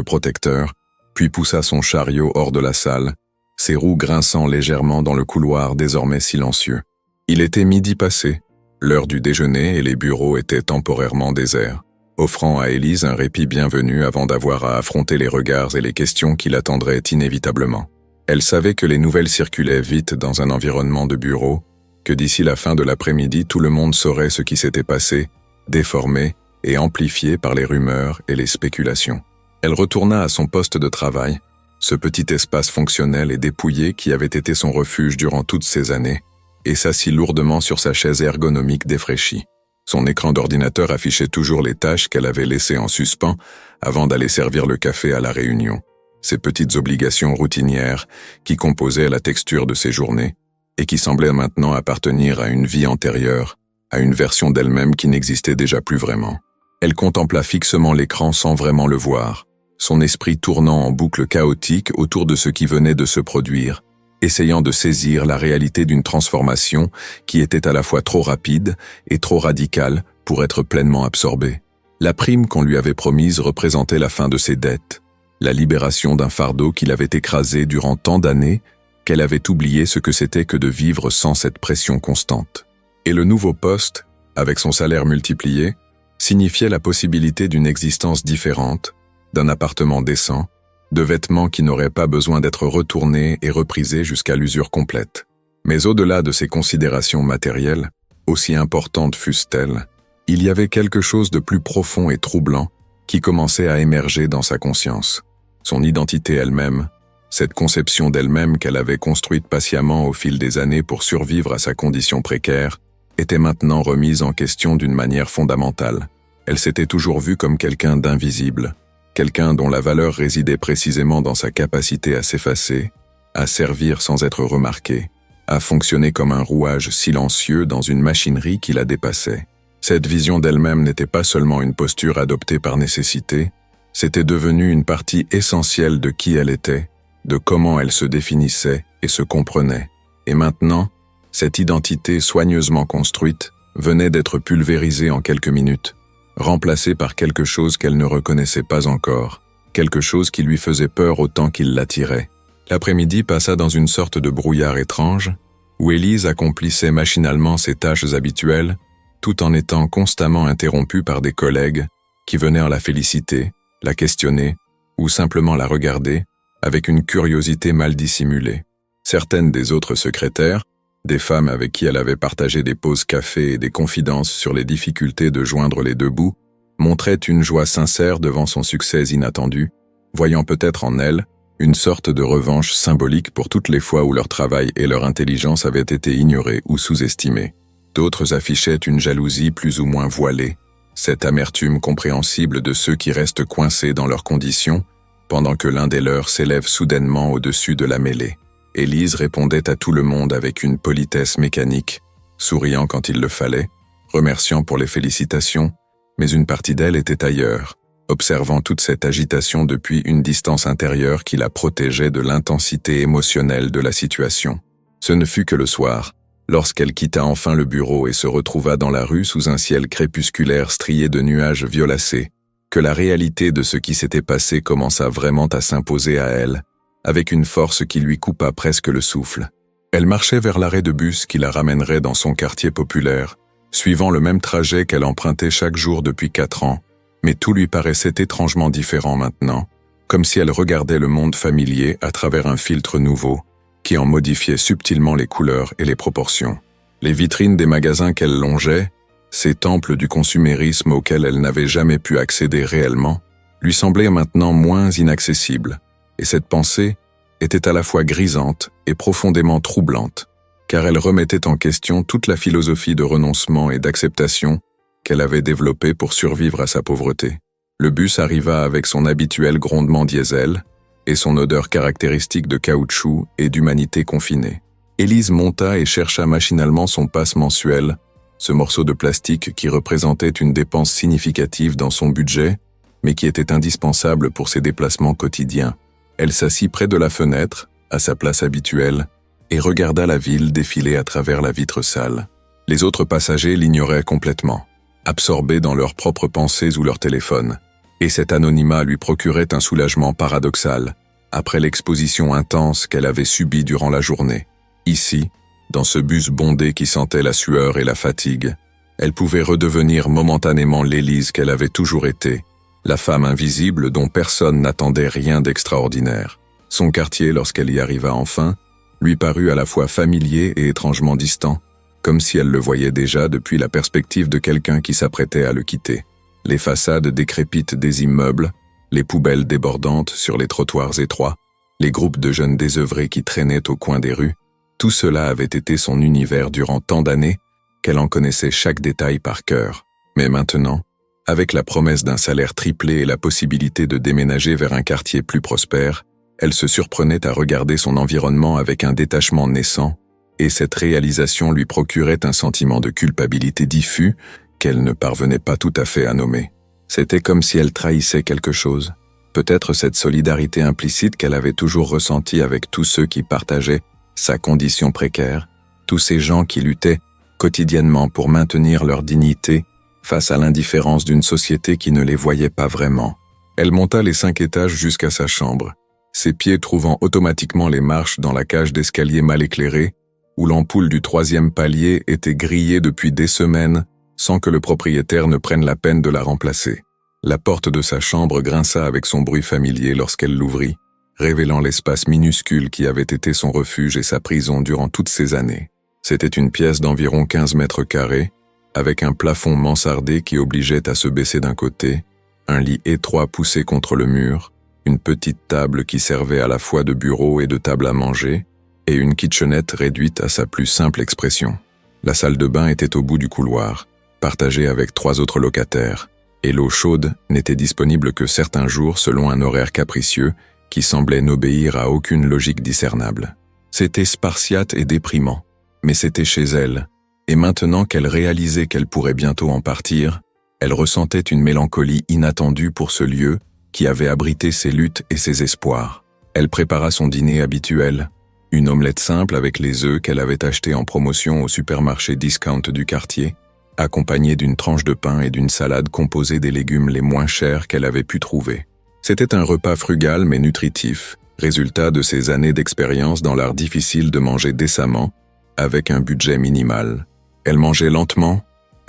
A: protecteur, puis poussa son chariot hors de la salle, ses roues grinçant légèrement dans le couloir désormais silencieux. Il était midi passé, l'heure du déjeuner et les bureaux étaient temporairement déserts, offrant à Élise un répit bienvenu avant d'avoir à affronter les regards et les questions qui l'attendraient inévitablement. Elle savait que les nouvelles circulaient vite dans un environnement de bureau, que d'ici la fin de l'après-midi tout le monde saurait ce qui s'était passé, déformé et amplifié par les rumeurs et les spéculations. Elle retourna à son poste de travail, ce petit espace fonctionnel et dépouillé qui avait été son refuge durant toutes ces années, et s'assit lourdement sur sa chaise ergonomique défraîchie. Son écran d'ordinateur affichait toujours les tâches qu'elle avait laissées en suspens avant d'aller servir le café à la réunion, ces petites obligations routinières qui composaient la texture de ses journées et qui semblaient maintenant appartenir à une vie antérieure, à une version d'elle-même qui n'existait déjà plus vraiment. Elle contempla fixement l'écran sans vraiment le voir, son esprit tournant en boucle chaotique autour de ce qui venait de se produire, essayant de saisir la réalité d'une transformation qui était à la fois trop rapide et trop radicale pour être pleinement absorbée. La prime qu'on lui avait promise représentait la fin de ses dettes, la libération d'un fardeau qui l'avait écrasée durant tant d'années qu'elle avait oublié ce que c'était que de vivre sans cette pression constante. Et le nouveau poste, avec son salaire multiplié, signifiait la possibilité d'une existence différente, d'un appartement décent, de vêtements qui n'auraient pas besoin d'être retournés et reprisés jusqu'à l'usure complète. Mais au-delà de ces considérations matérielles, aussi importantes fussent-elles, il y avait quelque chose de plus profond et troublant qui commençait à émerger dans sa conscience. Son identité elle-même, cette conception d'elle-même qu'elle avait construite patiemment au fil des années pour survivre à sa condition précaire, était maintenant remise en question d'une manière fondamentale. Elle s'était toujours vue comme quelqu'un d'invisible, quelqu'un dont la valeur résidait précisément dans sa capacité à s'effacer, à servir sans être remarqué, à fonctionner comme un rouage silencieux dans une machinerie qui la dépassait. Cette vision d'elle-même n'était pas seulement une posture adoptée par nécessité, c'était devenu une partie essentielle de qui elle était, de comment elle se définissait et se comprenait. Et maintenant, cette identité soigneusement construite venait d'être pulvérisée en quelques minutes, remplacée par quelque chose qu'elle ne reconnaissait pas encore, quelque chose qui lui faisait peur autant qu'il l'attirait. L'après-midi passa dans une sorte de brouillard étrange, où Élise accomplissait machinalement ses tâches habituelles, tout en étant constamment interrompue par des collègues qui venaient la féliciter, la questionner ou simplement la regarder avec une curiosité mal dissimulée. Certaines des autres secrétaires, des femmes avec qui elle avait partagé des pauses café et des confidences sur les difficultés de joindre les deux bouts, montraient une joie sincère devant son succès inattendu, voyant peut-être en elle une sorte de revanche symbolique pour toutes les fois où leur travail et leur intelligence avaient été ignorés ou sous-estimés. D'autres affichaient une jalousie plus ou moins voilée, cette amertume compréhensible de ceux qui restent coincés dans leurs conditions, pendant que l'un des leurs s'élève soudainement au-dessus de la mêlée. Élise répondait à tout le monde avec une politesse mécanique, souriant quand il le fallait, remerciant pour les félicitations, mais une partie d'elle était ailleurs, observant toute cette agitation depuis une distance intérieure qui la protégeait de l'intensité émotionnelle de la situation. Ce ne fut que le soir, lorsqu'elle quitta enfin le bureau et se retrouva dans la rue sous un ciel crépusculaire strié de nuages violacés, que la réalité de ce qui s'était passé commença vraiment à s'imposer à elle, avec une force qui lui coupa presque le souffle. Elle marchait vers l'arrêt de bus qui la ramènerait dans son quartier populaire, suivant le même trajet qu'elle empruntait chaque jour depuis 4 ans, mais tout lui paraissait étrangement différent maintenant, comme si elle regardait le monde familier à travers un filtre nouveau, qui en modifiait subtilement les couleurs et les proportions. Les vitrines des magasins qu'elle longeait, ces temples du consumérisme auxquels elle n'avait jamais pu accéder réellement, lui semblaient maintenant moins inaccessibles, et cette pensée était à la fois grisante et profondément troublante, car elle remettait en question toute la philosophie de renoncement et d'acceptation qu'elle avait développée pour survivre à sa pauvreté. Le bus arriva avec son habituel grondement diesel et son odeur caractéristique de caoutchouc et d'humanité confinée. Élise monta et chercha machinalement son passe mensuel, ce morceau de plastique qui représentait une dépense significative dans son budget, mais qui était indispensable pour ses déplacements quotidiens. Elle s'assit près de la fenêtre, à sa place habituelle, et regarda la ville défiler à travers la vitre sale. Les autres passagers l'ignoraient complètement, absorbés dans leurs propres pensées ou leur téléphone, et cet anonymat lui procurait un soulagement paradoxal, après l'exposition intense qu'elle avait subie durant la journée. Ici, dans ce bus bondé qui sentait la sueur et la fatigue, elle pouvait redevenir momentanément l'Élise qu'elle avait toujours été, la femme invisible dont personne n'attendait rien d'extraordinaire. Son quartier, lorsqu'elle y arriva enfin, lui parut à la fois familier et étrangement distant, comme si elle le voyait déjà depuis la perspective de quelqu'un qui s'apprêtait à le quitter. Les façades décrépites des immeubles, les poubelles débordantes sur les trottoirs étroits, les groupes de jeunes désœuvrés qui traînaient au coin des rues, tout cela avait été son univers durant tant d'années qu'elle en connaissait chaque détail par cœur. Mais maintenant, avec la promesse d'un salaire triplé et la possibilité de déménager vers un quartier plus prospère, elle se surprenait à regarder son environnement avec un détachement naissant, et cette réalisation lui procurait un sentiment de culpabilité diffus qu'elle ne parvenait pas tout à fait à nommer. C'était comme si elle trahissait quelque chose, peut-être cette solidarité implicite qu'elle avait toujours ressentie avec tous ceux qui partageaient sa condition précaire, tous ces gens qui luttaient quotidiennement pour maintenir leur dignité face à l'indifférence d'une société qui ne les voyait pas vraiment. Elle monta les 5 étages jusqu'à sa chambre, ses pieds trouvant automatiquement les marches dans la cage d'escalier mal éclairée, où l'ampoule du 3e palier était grillée depuis des semaines sans que le propriétaire ne prenne la peine de la remplacer. La porte de sa chambre grinça avec son bruit familier lorsqu'elle l'ouvrit, révélant l'espace minuscule qui avait été son refuge et sa prison durant toutes ces années. C'était une pièce d'environ 15 mètres carrés, avec un plafond mansardé qui obligeait à se baisser d'un côté, un lit étroit poussé contre le mur, une petite table qui servait à la fois de bureau et de table à manger, et une kitchenette réduite à sa plus simple expression. La salle de bain était au bout du couloir, partagée avec 3 autres locataires, et l'eau chaude n'était disponible que certains jours selon un horaire capricieux qui semblait n'obéir à aucune logique discernable. C'était spartiate et déprimant, mais c'était chez elle, et maintenant qu'elle réalisait qu'elle pourrait bientôt en partir, elle ressentait une mélancolie inattendue pour ce lieu qui avait abrité ses luttes et ses espoirs. Elle prépara son dîner habituel, une omelette simple avec les œufs qu'elle avait achetés en promotion au supermarché discount du quartier, accompagnée d'une tranche de pain et d'une salade composée des légumes les moins chers qu'elle avait pu trouver. C'était un repas frugal mais nutritif, résultat de ses années d'expérience dans l'art difficile de manger décemment, avec un budget minimal. Elle mangeait lentement,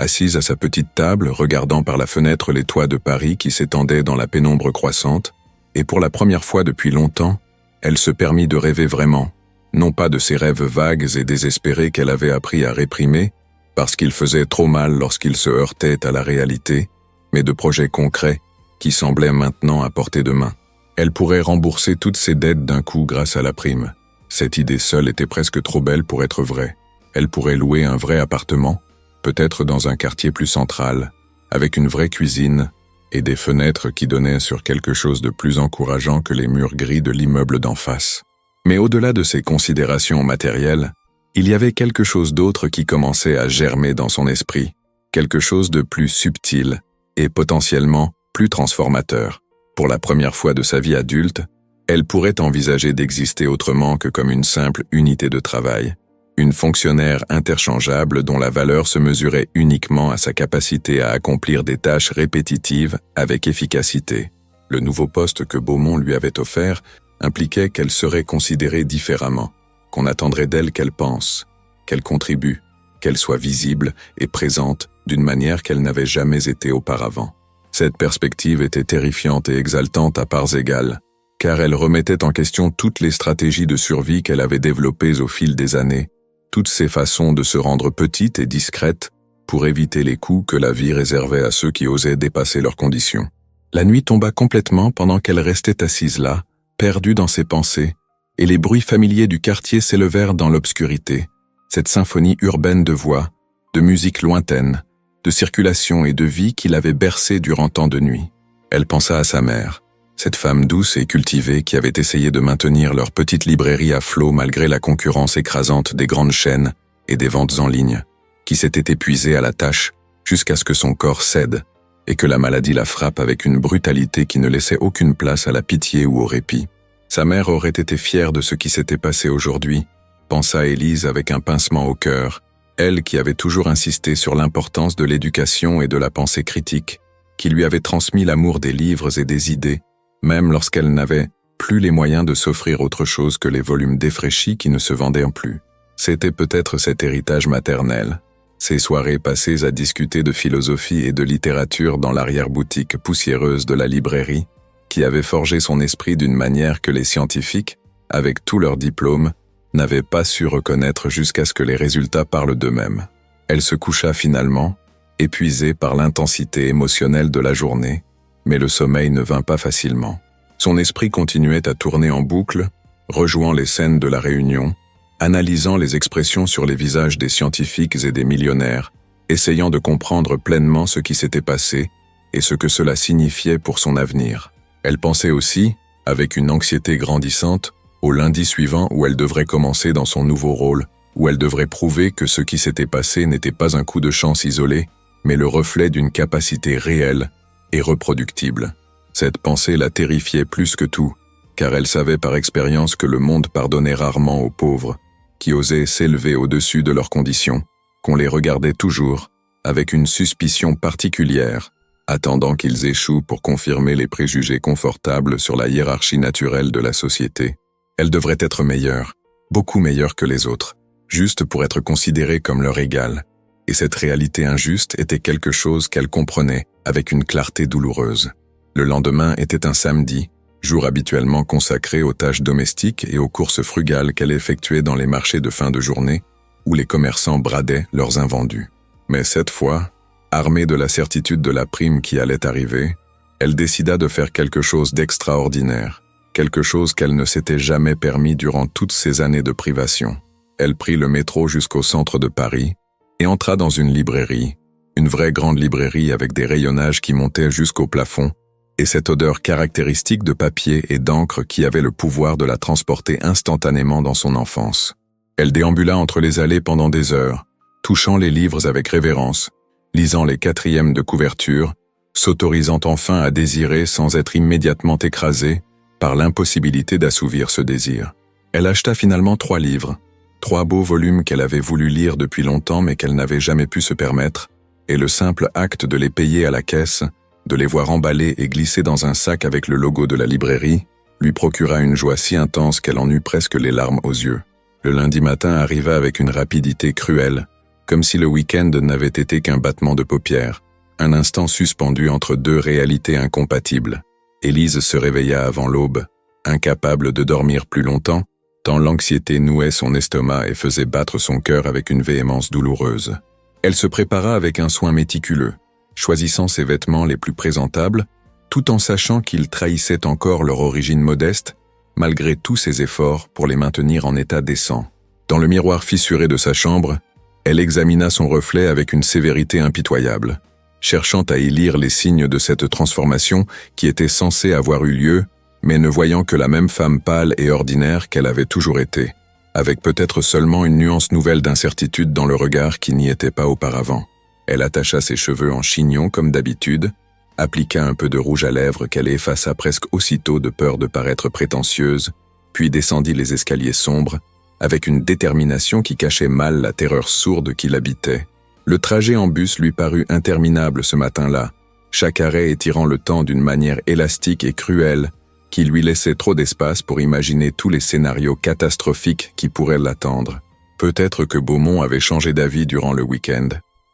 A: Assise à sa petite table, regardant par la fenêtre les toits de Paris qui s'étendaient dans la pénombre croissante, et pour la première fois depuis longtemps, elle se permit de rêver vraiment, non pas de ces rêves vagues et désespérés qu'elle avait appris à réprimer, parce qu'ils faisaient trop mal lorsqu'ils se heurtaient à la réalité, mais de projets concrets qui semblaient maintenant à portée de main. Elle pourrait rembourser toutes ses dettes d'un coup grâce à la prime. Cette idée seule était presque trop belle pour être vraie. Elle pourrait louer un vrai appartement, peut-être dans un quartier plus central, avec une vraie cuisine et des fenêtres qui donnaient sur quelque chose de plus encourageant que les murs gris de l'immeuble d'en face. Mais au-delà de ces considérations matérielles, il y avait quelque chose d'autre qui commençait à germer dans son esprit, quelque chose de plus subtil et potentiellement plus transformateur. Pour la première fois de sa vie adulte, elle pourrait envisager d'exister autrement que comme une simple unité de travail, une fonctionnaire interchangeable dont la valeur se mesurait uniquement à sa capacité à accomplir des tâches répétitives avec efficacité. Le nouveau poste que Beaumont lui avait offert impliquait qu'elle serait considérée différemment, qu'on attendrait d'elle qu'elle pense, qu'elle contribue, qu'elle soit visible et présente d'une manière qu'elle n'avait jamais été auparavant. Cette perspective était terrifiante et exaltante à parts égales, car elle remettait en question toutes les stratégies de survie qu'elle avait développées au fil des années, toutes ses façons de se rendre petite et discrète pour éviter les coups que la vie réservait à ceux qui osaient dépasser leurs conditions. La nuit tomba complètement pendant qu'elle restait assise là, perdue dans ses pensées, et les bruits familiers du quartier s'élevèrent dans l'obscurité, cette symphonie urbaine de voix, de musique lointaine, de circulation et de vie qui l'avait bercée durant tant de nuits. Elle pensa à sa mère, cette femme douce et cultivée qui avait essayé de maintenir leur petite librairie à flot malgré la concurrence écrasante des grandes chaînes et des ventes en ligne, qui s'était épuisée à la tâche jusqu'à ce que son corps cède et que la maladie la frappe avec une brutalité qui ne laissait aucune place à la pitié ou au répit. Sa mère aurait été fière de ce qui s'était passé aujourd'hui, pensa Élise avec un pincement au cœur, elle qui avait toujours insisté sur l'importance de l'éducation et de la pensée critique, qui lui avait transmis l'amour des livres et des idées, même lorsqu'elle n'avait plus les moyens de s'offrir autre chose que les volumes défraîchis qui ne se vendaient plus. C'était peut-être cet héritage maternel, ces soirées passées à discuter de philosophie et de littérature dans l'arrière-boutique poussiéreuse de la librairie, qui avait forgé son esprit d'une manière que les scientifiques, avec tous leurs diplômes, n'avaient pas su reconnaître jusqu'à ce que les résultats parlent d'eux-mêmes. Elle se coucha finalement, épuisée par l'intensité émotionnelle de la journée, mais le sommeil ne vint pas facilement. Son esprit continuait à tourner en boucle, rejouant les scènes de la réunion, analysant les expressions sur les visages des scientifiques et des millionnaires, essayant de comprendre pleinement ce qui s'était passé et ce que cela signifiait pour son avenir. Elle pensait aussi, avec une anxiété grandissante, au lundi suivant où elle devrait commencer dans son nouveau rôle, où elle devrait prouver que ce qui s'était passé n'était pas un coup de chance isolé, mais le reflet d'une capacité réelle et reproductible. Cette pensée la terrifiait plus que tout, car elle savait par expérience que le monde pardonnait rarement aux pauvres, qui osaient s'élever au-dessus de leurs conditions, qu'on les regardait toujours, avec une suspicion particulière, attendant qu'ils échouent pour confirmer les préjugés confortables sur la hiérarchie naturelle de la société. Elle devrait être meilleure, beaucoup meilleure que les autres, juste pour être considérée comme leur égale, et cette réalité injuste était quelque chose qu'elle comprenait avec une clarté douloureuse. Le lendemain était un samedi, jour habituellement consacré aux tâches domestiques et aux courses frugales qu'elle effectuait dans les marchés de fin de journée, où les commerçants bradaient leurs invendus. Mais cette fois, armée de la certitude de la prime qui allait arriver, elle décida de faire quelque chose d'extraordinaire, quelque chose qu'elle ne s'était jamais permis durant toutes ces années de privation. Elle prit le métro jusqu'au centre de Paris et entra dans une librairie, une vraie grande librairie avec des rayonnages qui montaient jusqu'au plafond, et cette odeur caractéristique de papier et d'encre qui avait le pouvoir de la transporter instantanément dans son enfance. Elle déambula entre les allées pendant des heures, touchant les livres avec révérence, lisant les 4e de couverture, s'autorisant enfin à désirer sans être immédiatement écrasée par l'impossibilité d'assouvir ce désir. Elle acheta finalement 3 livres, 3 beaux volumes qu'elle avait voulu lire depuis longtemps mais qu'elle n'avait jamais pu se permettre, et le simple acte de les payer à la caisse, de les voir emballés et glissés dans un sac avec le logo de la librairie, lui procura une joie si intense qu'elle en eut presque les larmes aux yeux. Le lundi matin arriva avec une rapidité cruelle, comme si le week-end n'avait été qu'un battement de paupières, un instant suspendu entre deux réalités incompatibles. Élise se réveilla avant l'aube, incapable de dormir plus longtemps, tant l'anxiété nouait son estomac et faisait battre son cœur avec une véhémence douloureuse. Elle se prépara avec un soin méticuleux, choisissant ses vêtements les plus présentables, tout en sachant qu'ils trahissaient encore leur origine modeste, malgré tous ses efforts pour les maintenir en état décent. Dans le miroir fissuré de sa chambre, elle examina son reflet avec une sévérité impitoyable, cherchant à y lire les signes de cette transformation qui était censée avoir eu lieu, mais ne voyant que la même femme pâle et ordinaire qu'elle avait toujours été, avec peut-être seulement une nuance nouvelle d'incertitude dans le regard qui n'y était pas auparavant. Elle attacha ses cheveux en chignon comme d'habitude, appliqua un peu de rouge à lèvres qu'elle effaça presque aussitôt de peur de paraître prétentieuse, puis descendit les escaliers sombres, avec une détermination qui cachait mal la terreur sourde qui l'habitait. Le trajet en bus lui parut interminable ce matin-là, chaque arrêt étirant le temps d'une manière élastique et cruelle, qui lui laissait trop d'espace pour imaginer tous les scénarios catastrophiques qui pourraient l'attendre. Peut-être que Beaumont avait changé d'avis durant le week-end,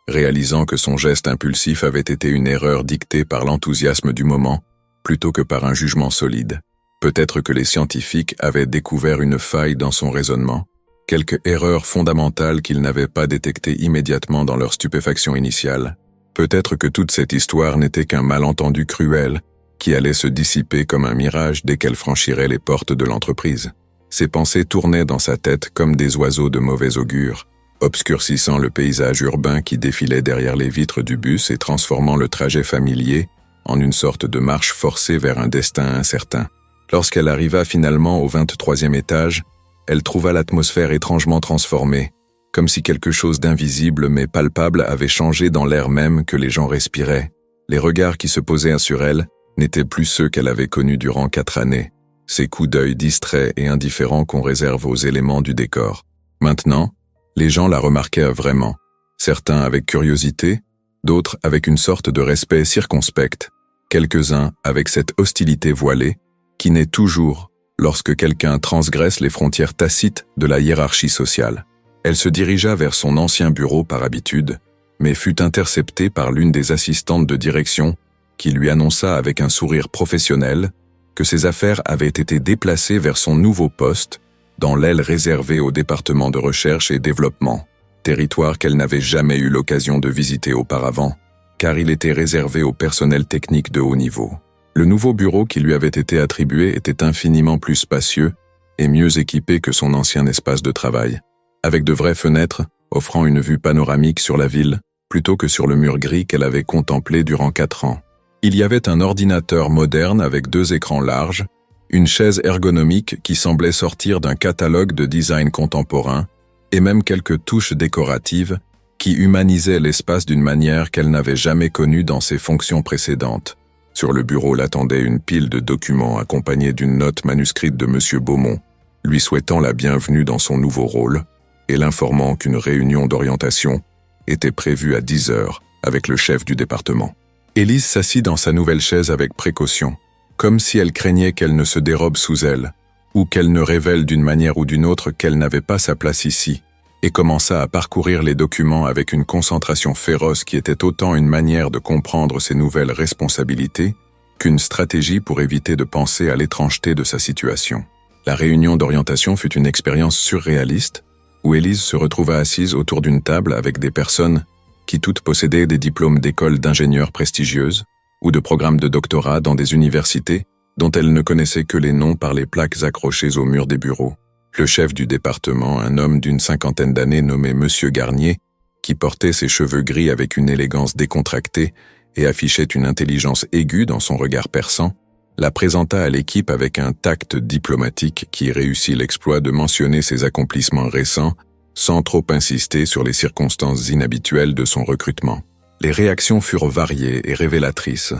A: réalisant que son geste impulsif avait été une erreur dictée par l'enthousiasme du moment, plutôt que par un jugement solide. Peut-être que les scientifiques avaient découvert une faille dans son raisonnement, quelque erreur fondamentale qu'ils n'avaient pas détectée immédiatement dans leur stupéfaction initiale. Peut-être que toute cette histoire n'était qu'un malentendu cruel, qui allait se dissiper comme un mirage dès qu'elle franchirait les portes de l'entreprise. Ses pensées tournaient dans sa tête comme des oiseaux de mauvais augure, obscurcissant le paysage urbain qui défilait derrière les vitres du bus et transformant le trajet familier en une sorte de marche forcée vers un destin incertain. Lorsqu'elle arriva finalement au 23e étage, elle trouva l'atmosphère étrangement transformée, comme si quelque chose d'invisible mais palpable avait changé dans l'air même que les gens respiraient. Les regards qui se posaient sur elle n'étaient plus ceux qu'elle avait connus durant 4 années, ces coups d'œil distraits et indifférents qu'on réserve aux éléments du décor. Maintenant, les gens la remarquaient vraiment, certains avec curiosité, d'autres avec une sorte de respect circonspect, quelques-uns avec cette hostilité voilée, qui naît toujours lorsque quelqu'un transgresse les frontières tacites de la hiérarchie sociale. Elle se dirigea vers son ancien bureau par habitude, mais fut interceptée par l'une des assistantes de direction qui lui annonça avec un sourire professionnel que ses affaires avaient été déplacées vers son nouveau poste, dans l'aile réservée au département de recherche et développement, territoire qu'elle n'avait jamais eu l'occasion de visiter auparavant, car il était réservé au personnel technique de haut niveau. Le nouveau bureau qui lui avait été attribué était infiniment plus spacieux et mieux équipé que son ancien espace de travail, avec de vraies fenêtres offrant une vue panoramique sur la ville, plutôt que sur le mur gris qu'elle avait contemplé durant 4 ans. Il y avait un ordinateur moderne avec 2 écrans larges, une chaise ergonomique qui semblait sortir d'un catalogue de design contemporain, et même quelques touches décoratives qui humanisaient l'espace d'une manière qu'elle n'avait jamais connue dans ses fonctions précédentes. Sur le bureau l'attendait une pile de documents accompagnée d'une note manuscrite de M. Beaumont, lui souhaitant la bienvenue dans son nouveau rôle, et l'informant qu'une réunion d'orientation était prévue à 10 heures avec le chef du département. Élise s'assit dans sa nouvelle chaise avec précaution, comme si elle craignait qu'elle ne se dérobe sous elle, ou qu'elle ne révèle d'une manière ou d'une autre qu'elle n'avait pas sa place ici, et commença à parcourir les documents avec une concentration féroce qui était autant une manière de comprendre ses nouvelles responsabilités qu'une stratégie pour éviter de penser à l'étrangeté de sa situation. La réunion d'orientation fut une expérience surréaliste, où Élise se retrouva assise autour d'une table avec des personnes qui toutes possédaient des diplômes d'écoles d'ingénieurs prestigieuses ou de programmes de doctorat dans des universités dont elle ne connaissait que les noms par les plaques accrochées au mur des bureaux. Le chef du département, un homme d'une 50aine d'années nommé Monsieur Garnier, qui portait ses cheveux gris avec une élégance décontractée et affichait une intelligence aiguë dans son regard perçant, la présenta à l'équipe avec un tact diplomatique qui réussit l'exploit de mentionner ses accomplissements récents sans trop insister sur les circonstances inhabituelles de son recrutement. Les réactions furent variées et révélatrices,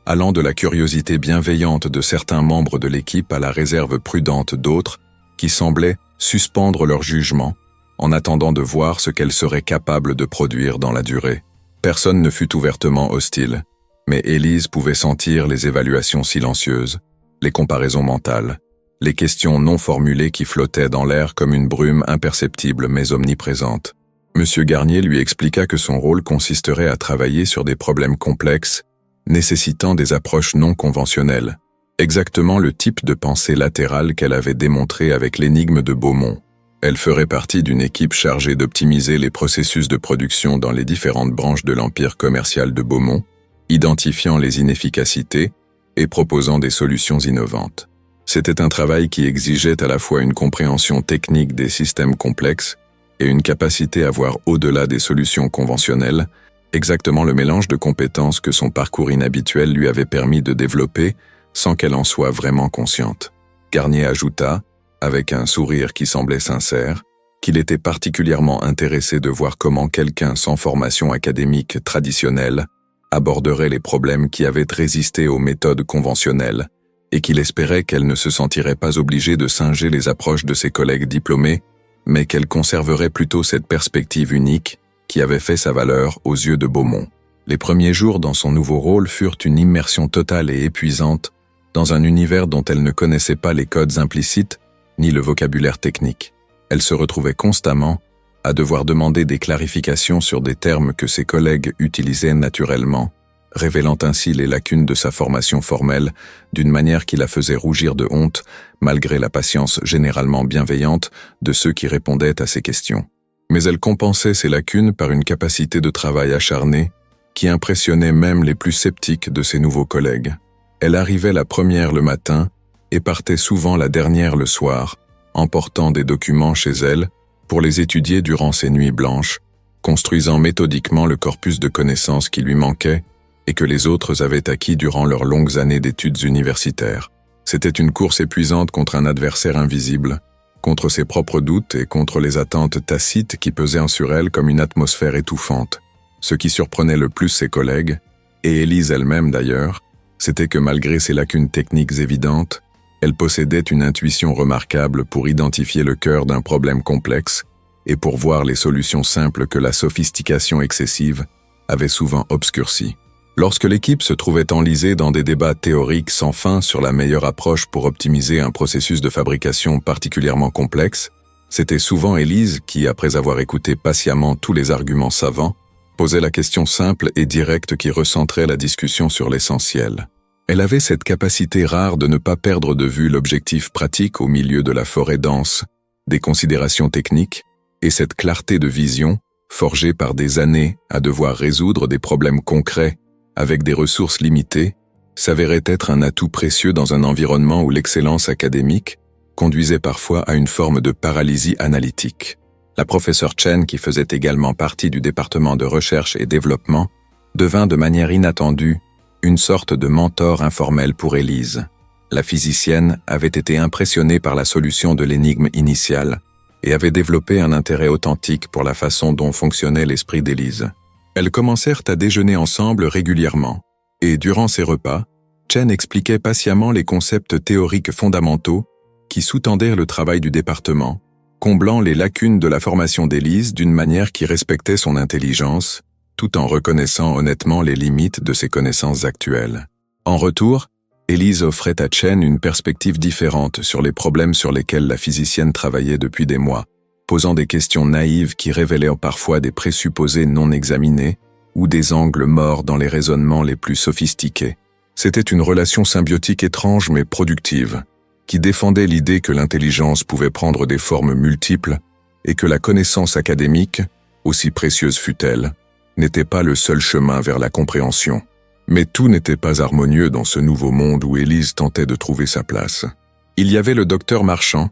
A: allant de la curiosité bienveillante de certains membres de l'équipe à la réserve prudente d'autres qui semblaient suspendre leur jugement en attendant de voir ce qu'elle serait capable de produire dans la durée. Personne ne fut ouvertement hostile, mais Élise pouvait sentir les évaluations silencieuses, les comparaisons mentales, les questions non formulées qui flottaient dans l'air comme une brume imperceptible mais omniprésente. M. Garnier lui expliqua que son rôle consisterait à travailler sur des problèmes complexes, nécessitant des approches non conventionnelles, exactement le type de pensée latérale qu'elle avait démontré avec l'énigme de Beaumont. Elle ferait partie d'une équipe chargée d'optimiser les processus de production dans les différentes branches de l'empire commercial de Beaumont, identifiant les inefficacités et proposant des solutions innovantes. C'était un travail qui exigeait à la fois une compréhension technique des systèmes complexes et une capacité à voir au-delà des solutions conventionnelles, exactement le mélange de compétences que son parcours inhabituel lui avait permis de développer sans qu'elle en soit vraiment consciente. Garnier ajouta, avec un sourire qui semblait sincère, qu'il était particulièrement intéressé de voir comment quelqu'un sans formation académique traditionnelle aborderait les problèmes qui avaient résisté aux méthodes conventionnelles, et qu'il espérait qu'elle ne se sentirait pas obligée de singer les approches de ses collègues diplômés, mais qu'elle conserverait plutôt cette perspective unique qui avait fait sa valeur aux yeux de Beaumont. Les premiers jours dans son nouveau rôle furent une immersion totale et épuisante dans un univers dont elle ne connaissait pas les codes implicites ni le vocabulaire technique. Elle se retrouvait constamment à devoir demander des clarifications sur des termes que ses collègues utilisaient naturellement, révélant ainsi les lacunes de sa formation formelle d'une manière qui la faisait rougir de honte, malgré la patience généralement bienveillante de ceux qui répondaient à ses questions. Mais elle compensait ces lacunes par une capacité de travail acharnée qui impressionnait même les plus sceptiques de ses nouveaux collègues. Elle arrivait la première le matin et partait souvent la dernière le soir, emportant des documents chez elle pour les étudier durant ses nuits blanches, construisant méthodiquement le corpus de connaissances qui lui manquait et que les autres avaient acquis durant leurs longues années d'études universitaires. C'était une course épuisante contre un adversaire invisible, contre ses propres doutes et contre les attentes tacites qui pesaient sur elle comme une atmosphère étouffante. Ce qui surprenait le plus ses collègues, et Élise elle-même d'ailleurs, c'était que malgré ses lacunes techniques évidentes, elle possédait une intuition remarquable pour identifier le cœur d'un problème complexe et pour voir les solutions simples que la sophistication excessive avait souvent obscurcies. Lorsque l'équipe se trouvait enlisée dans des débats théoriques sans fin sur la meilleure approche pour optimiser un processus de fabrication particulièrement complexe, c'était souvent Élise qui, après avoir écouté patiemment tous les arguments savants, posait la question simple et directe qui recentrait la discussion sur l'essentiel. Elle avait cette capacité rare de ne pas perdre de vue l'objectif pratique au milieu de la forêt dense, des considérations techniques, et cette clarté de vision, forgée par des années à devoir résoudre des problèmes concrets avec des ressources limitées, s'avérait être un atout précieux dans un environnement où l'excellence académique conduisait parfois à une forme de paralysie analytique. La professeure Chen, qui faisait également partie du département de recherche et développement, devint de manière inattendue une sorte de mentor informel pour Élise. La physicienne avait été impressionnée par la solution de l'énigme initiale et avait développé un intérêt authentique pour la façon dont fonctionnait l'esprit d'Élise. Elles commencèrent à déjeuner ensemble régulièrement, et durant ces repas, Chen expliquait patiemment les concepts théoriques fondamentaux qui sous-tendaient le travail du département, comblant les lacunes de la formation d'Élise d'une manière qui respectait son intelligence, tout en reconnaissant honnêtement les limites de ses connaissances actuelles. En retour, Élise offrait à Chen une perspective différente sur les problèmes sur lesquels la physicienne travaillait depuis des mois, posant des questions naïves qui révélaient parfois des présupposés non examinés ou des angles morts dans les raisonnements les plus sophistiqués. C'était une relation symbiotique étrange mais productive, qui défendait l'idée que l'intelligence pouvait prendre des formes multiples et que la connaissance académique, aussi précieuse fût-elle, n'était pas le seul chemin vers la compréhension. Mais tout n'était pas harmonieux dans ce nouveau monde où Élise tentait de trouver sa place. Il y avait le docteur Marchand,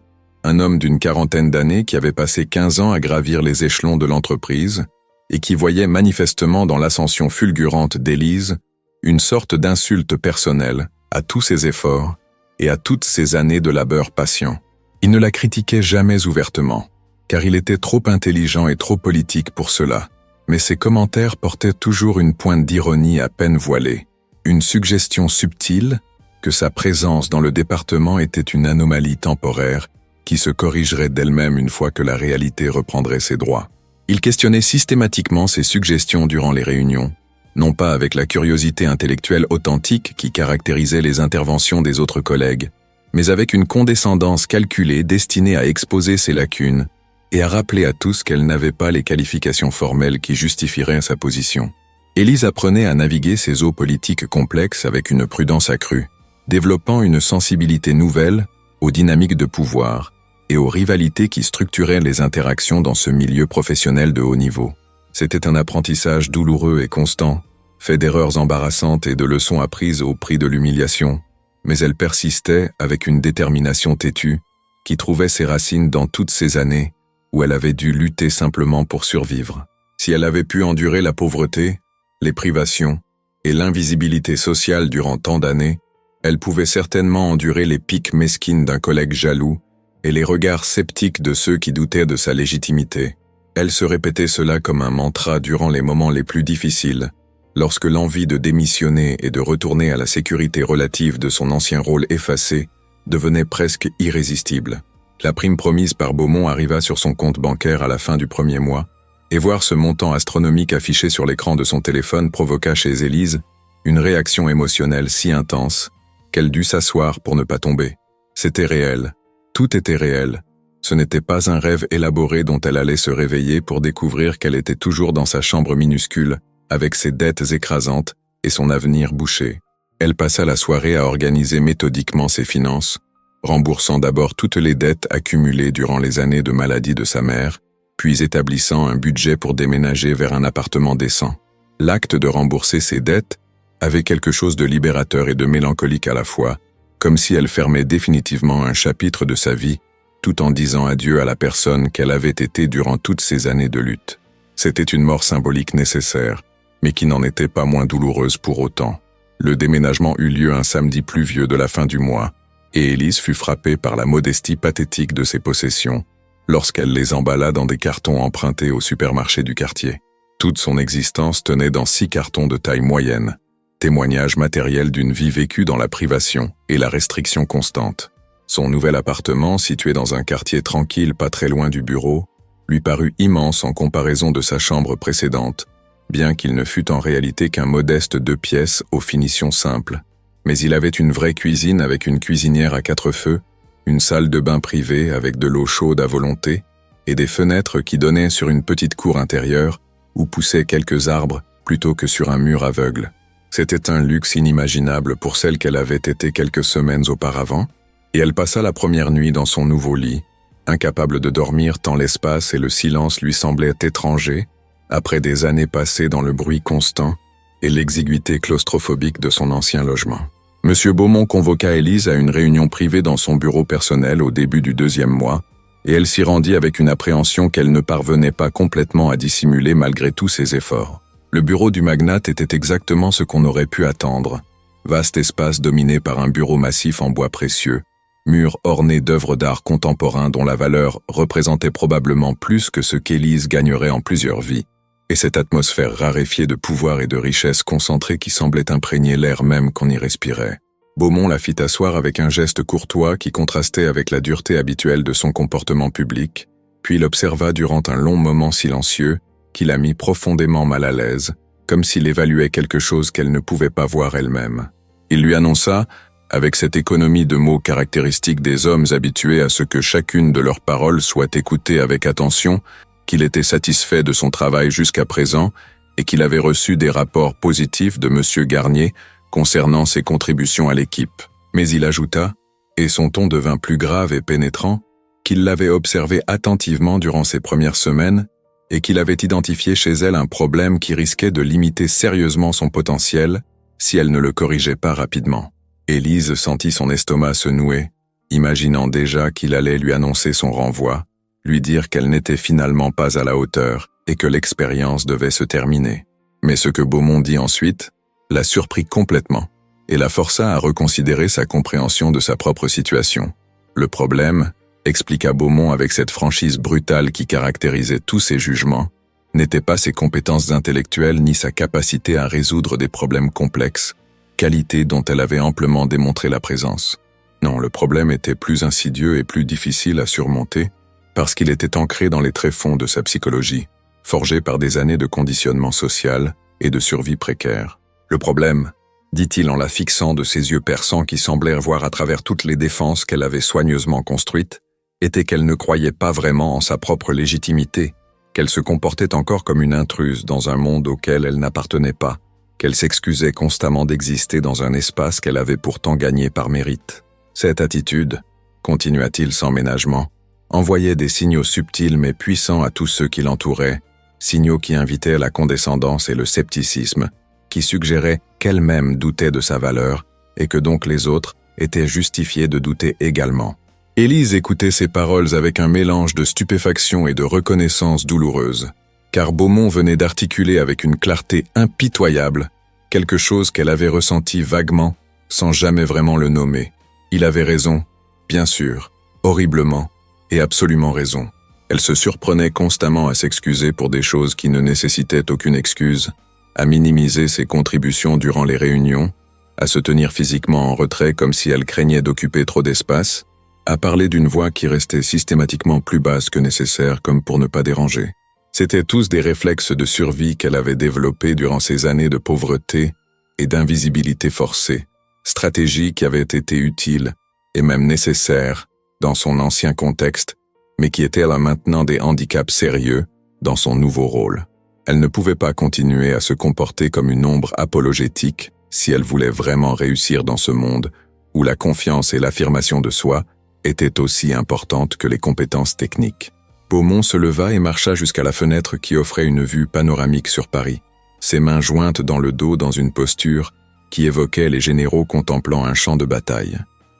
A: un homme d'une quarantaine d'années qui avait passé 15 ans à gravir les échelons de l'entreprise et qui voyait manifestement dans l'ascension fulgurante d'Élise une sorte d'insulte personnelle à tous ses efforts et à toutes ses années de labeur patient. Il ne la critiquait jamais ouvertement, car il était trop intelligent et trop politique pour cela. Mais ses commentaires portaient toujours une pointe d'ironie à peine voilée, une suggestion subtile que sa présence dans le département était une anomalie temporaire qui se corrigerait d'elle-même une fois que la réalité reprendrait ses droits. Il questionnait systématiquement ses suggestions durant les réunions, non pas avec la curiosité intellectuelle authentique qui caractérisait les interventions des autres collègues, mais avec une condescendance calculée destinée à exposer ses lacunes et a rappelé à tous qu'elle n'avait pas les qualifications formelles qui justifieraient sa position. Élise apprenait à naviguer ces eaux politiques complexes avec une prudence accrue, développant une sensibilité nouvelle aux dynamiques de pouvoir et aux rivalités qui structuraient les interactions dans ce milieu professionnel de haut niveau. C'était un apprentissage douloureux et constant, fait d'erreurs embarrassantes et de leçons apprises au prix de l'humiliation, mais elle persistait avec une détermination têtue qui trouvait ses racines dans toutes ces années où elle avait dû lutter simplement pour survivre. Si elle avait pu endurer la pauvreté, les privations et l'invisibilité sociale durant tant d'années, elle pouvait certainement endurer les piques mesquines d'un collègue jaloux et les regards sceptiques de ceux qui doutaient de sa légitimité. Elle se répétait cela comme un mantra durant les moments les plus difficiles, lorsque l'envie de démissionner et de retourner à la sécurité relative de son ancien rôle effacé devenait presque irrésistible. La prime promise par Beaumont arriva sur son compte bancaire à la fin du premier mois, et voir ce montant astronomique affiché sur l'écran de son téléphone provoqua chez Élise une réaction émotionnelle si intense qu'elle dut s'asseoir pour ne pas tomber. C'était réel, tout était réel. Ce n'était pas un rêve élaboré dont elle allait se réveiller pour découvrir qu'elle était toujours dans sa chambre minuscule, avec ses dettes écrasantes et son avenir bouché. Elle passa la soirée à organiser méthodiquement ses finances, remboursant d'abord toutes les dettes accumulées durant les années de maladie de sa mère, puis établissant un budget pour déménager vers un appartement décent. L'acte de rembourser ses dettes avait quelque chose de libérateur et de mélancolique à la fois, comme si elle fermait définitivement un chapitre de sa vie, tout en disant adieu à la personne qu'elle avait été durant toutes ces années de lutte. C'était une mort symbolique nécessaire, mais qui n'en était pas moins douloureuse pour autant. Le déménagement eut lieu un samedi pluvieux de la fin du mois, et Élise fut frappée par la modestie pathétique de ses possessions, lorsqu'elle les emballa dans des cartons empruntés au supermarché du quartier. Toute son existence tenait dans 6 cartons de taille moyenne, témoignage matériel d'une vie vécue dans la privation et la restriction constante. Son nouvel appartement, situé dans un quartier tranquille pas très loin du bureau, lui parut immense en comparaison de sa chambre précédente, bien qu'il ne fût en réalité qu'un modeste 2 pièces aux finitions simples. Mais il avait une vraie cuisine avec une cuisinière à 4 feux, une salle de bain privée avec de l'eau chaude à volonté, et des fenêtres qui donnaient sur une petite cour intérieure où poussaient quelques arbres plutôt que sur un mur aveugle. C'était un luxe inimaginable pour celle qu'elle avait été quelques semaines auparavant, et elle passa la première nuit dans son nouveau lit, incapable de dormir tant l'espace et le silence lui semblaient étrangers, après des années passées dans le bruit constant et l'exiguïté claustrophobique de son ancien logement. Monsieur Beaumont convoqua Élise à une réunion privée dans son bureau personnel au début du 2e mois, et elle s'y rendit avec une appréhension qu'elle ne parvenait pas complètement à dissimuler malgré tous ses efforts. Le bureau du magnate était exactement ce qu'on aurait pu attendre. Vaste espace dominé par un bureau massif en bois précieux, murs ornés d'œuvres d'art contemporains dont la valeur représentait probablement plus que ce qu'Élise gagnerait en plusieurs vies, et cette atmosphère raréfiée de pouvoir et de richesse concentrée qui semblait imprégner l'air même qu'on y respirait. Beaumont la fit asseoir avec un geste courtois qui contrastait avec la dureté habituelle de son comportement public, puis l'observa durant un long moment silencieux qui la mit profondément mal à l'aise, comme s'il évaluait quelque chose qu'elle ne pouvait pas voir elle-même. Il lui annonça, avec cette économie de mots caractéristique des hommes habitués à ce que chacune de leurs paroles soit écoutée avec attention, qu'il était satisfait de son travail jusqu'à présent et qu'il avait reçu des rapports positifs de M. Garnier concernant ses contributions à l'équipe. Mais il ajouta, et son ton devint plus grave et pénétrant, qu'il l'avait observé attentivement durant ses premières semaines et qu'il avait identifié chez elle un problème qui risquait de limiter sérieusement son potentiel si elle ne le corrigeait pas rapidement. Élise sentit son estomac se nouer, imaginant déjà qu'il allait lui annoncer son renvoi, lui dire qu'elle n'était finalement pas à la hauteur et que l'expérience devait se terminer. Mais ce que Beaumont dit ensuite la surprit complètement et la força à reconsidérer sa compréhension de sa propre situation. Le problème, expliqua Beaumont avec cette franchise brutale qui caractérisait tous ses jugements, n'était pas ses compétences intellectuelles ni sa capacité à résoudre des problèmes complexes, qualité dont elle avait amplement démontré la présence. Non, le problème était plus insidieux et plus difficile à surmonter parce qu'il était ancré dans les tréfonds de sa psychologie, forgé par des années de conditionnement social et de survie précaire. Le problème, dit-il en la fixant de ses yeux perçants qui semblèrent voir à travers toutes les défenses qu'elle avait soigneusement construites, était qu'elle ne croyait pas vraiment en sa propre légitimité, qu'elle se comportait encore comme une intruse dans un monde auquel elle n'appartenait pas, qu'elle s'excusait constamment d'exister dans un espace qu'elle avait pourtant gagné par mérite. Cette attitude, continua-t-il sans ménagement, envoyait des signaux subtils mais puissants à tous ceux qui l'entouraient, signaux qui invitaient à la condescendance et le scepticisme, qui suggéraient qu'elle-même doutait de sa valeur et que donc les autres étaient justifiés de douter également. Élise écoutait ces paroles avec un mélange de stupéfaction et de reconnaissance douloureuse, car Beaumont venait d'articuler avec une clarté impitoyable quelque chose qu'elle avait ressenti vaguement, sans jamais vraiment le nommer. Il avait raison, bien sûr, horriblement, et absolument raison. Elle se surprenait constamment à s'excuser pour des choses qui ne nécessitaient aucune excuse, à minimiser ses contributions durant les réunions, à se tenir physiquement en retrait comme si elle craignait d'occuper trop d'espace, à parler d'une voix qui restait systématiquement plus basse que nécessaire comme pour ne pas déranger. C'étaient tous des réflexes de survie qu'elle avait développés durant ces années de pauvreté et d'invisibilité forcée, stratégies qui avaient été utiles et même nécessaires dans son ancien contexte, mais qui étaient là maintenant des handicaps sérieux dans son nouveau rôle. Elle ne pouvait pas continuer à se comporter comme une ombre apologétique si elle voulait vraiment réussir dans ce monde où la confiance et l'affirmation de soi étaient aussi importantes que les compétences techniques. Beaumont se leva et marcha jusqu'à la fenêtre qui offrait une vue panoramique sur Paris, ses mains jointes dans le dos dans une posture qui évoquait les généraux contemplant un champ de bataille.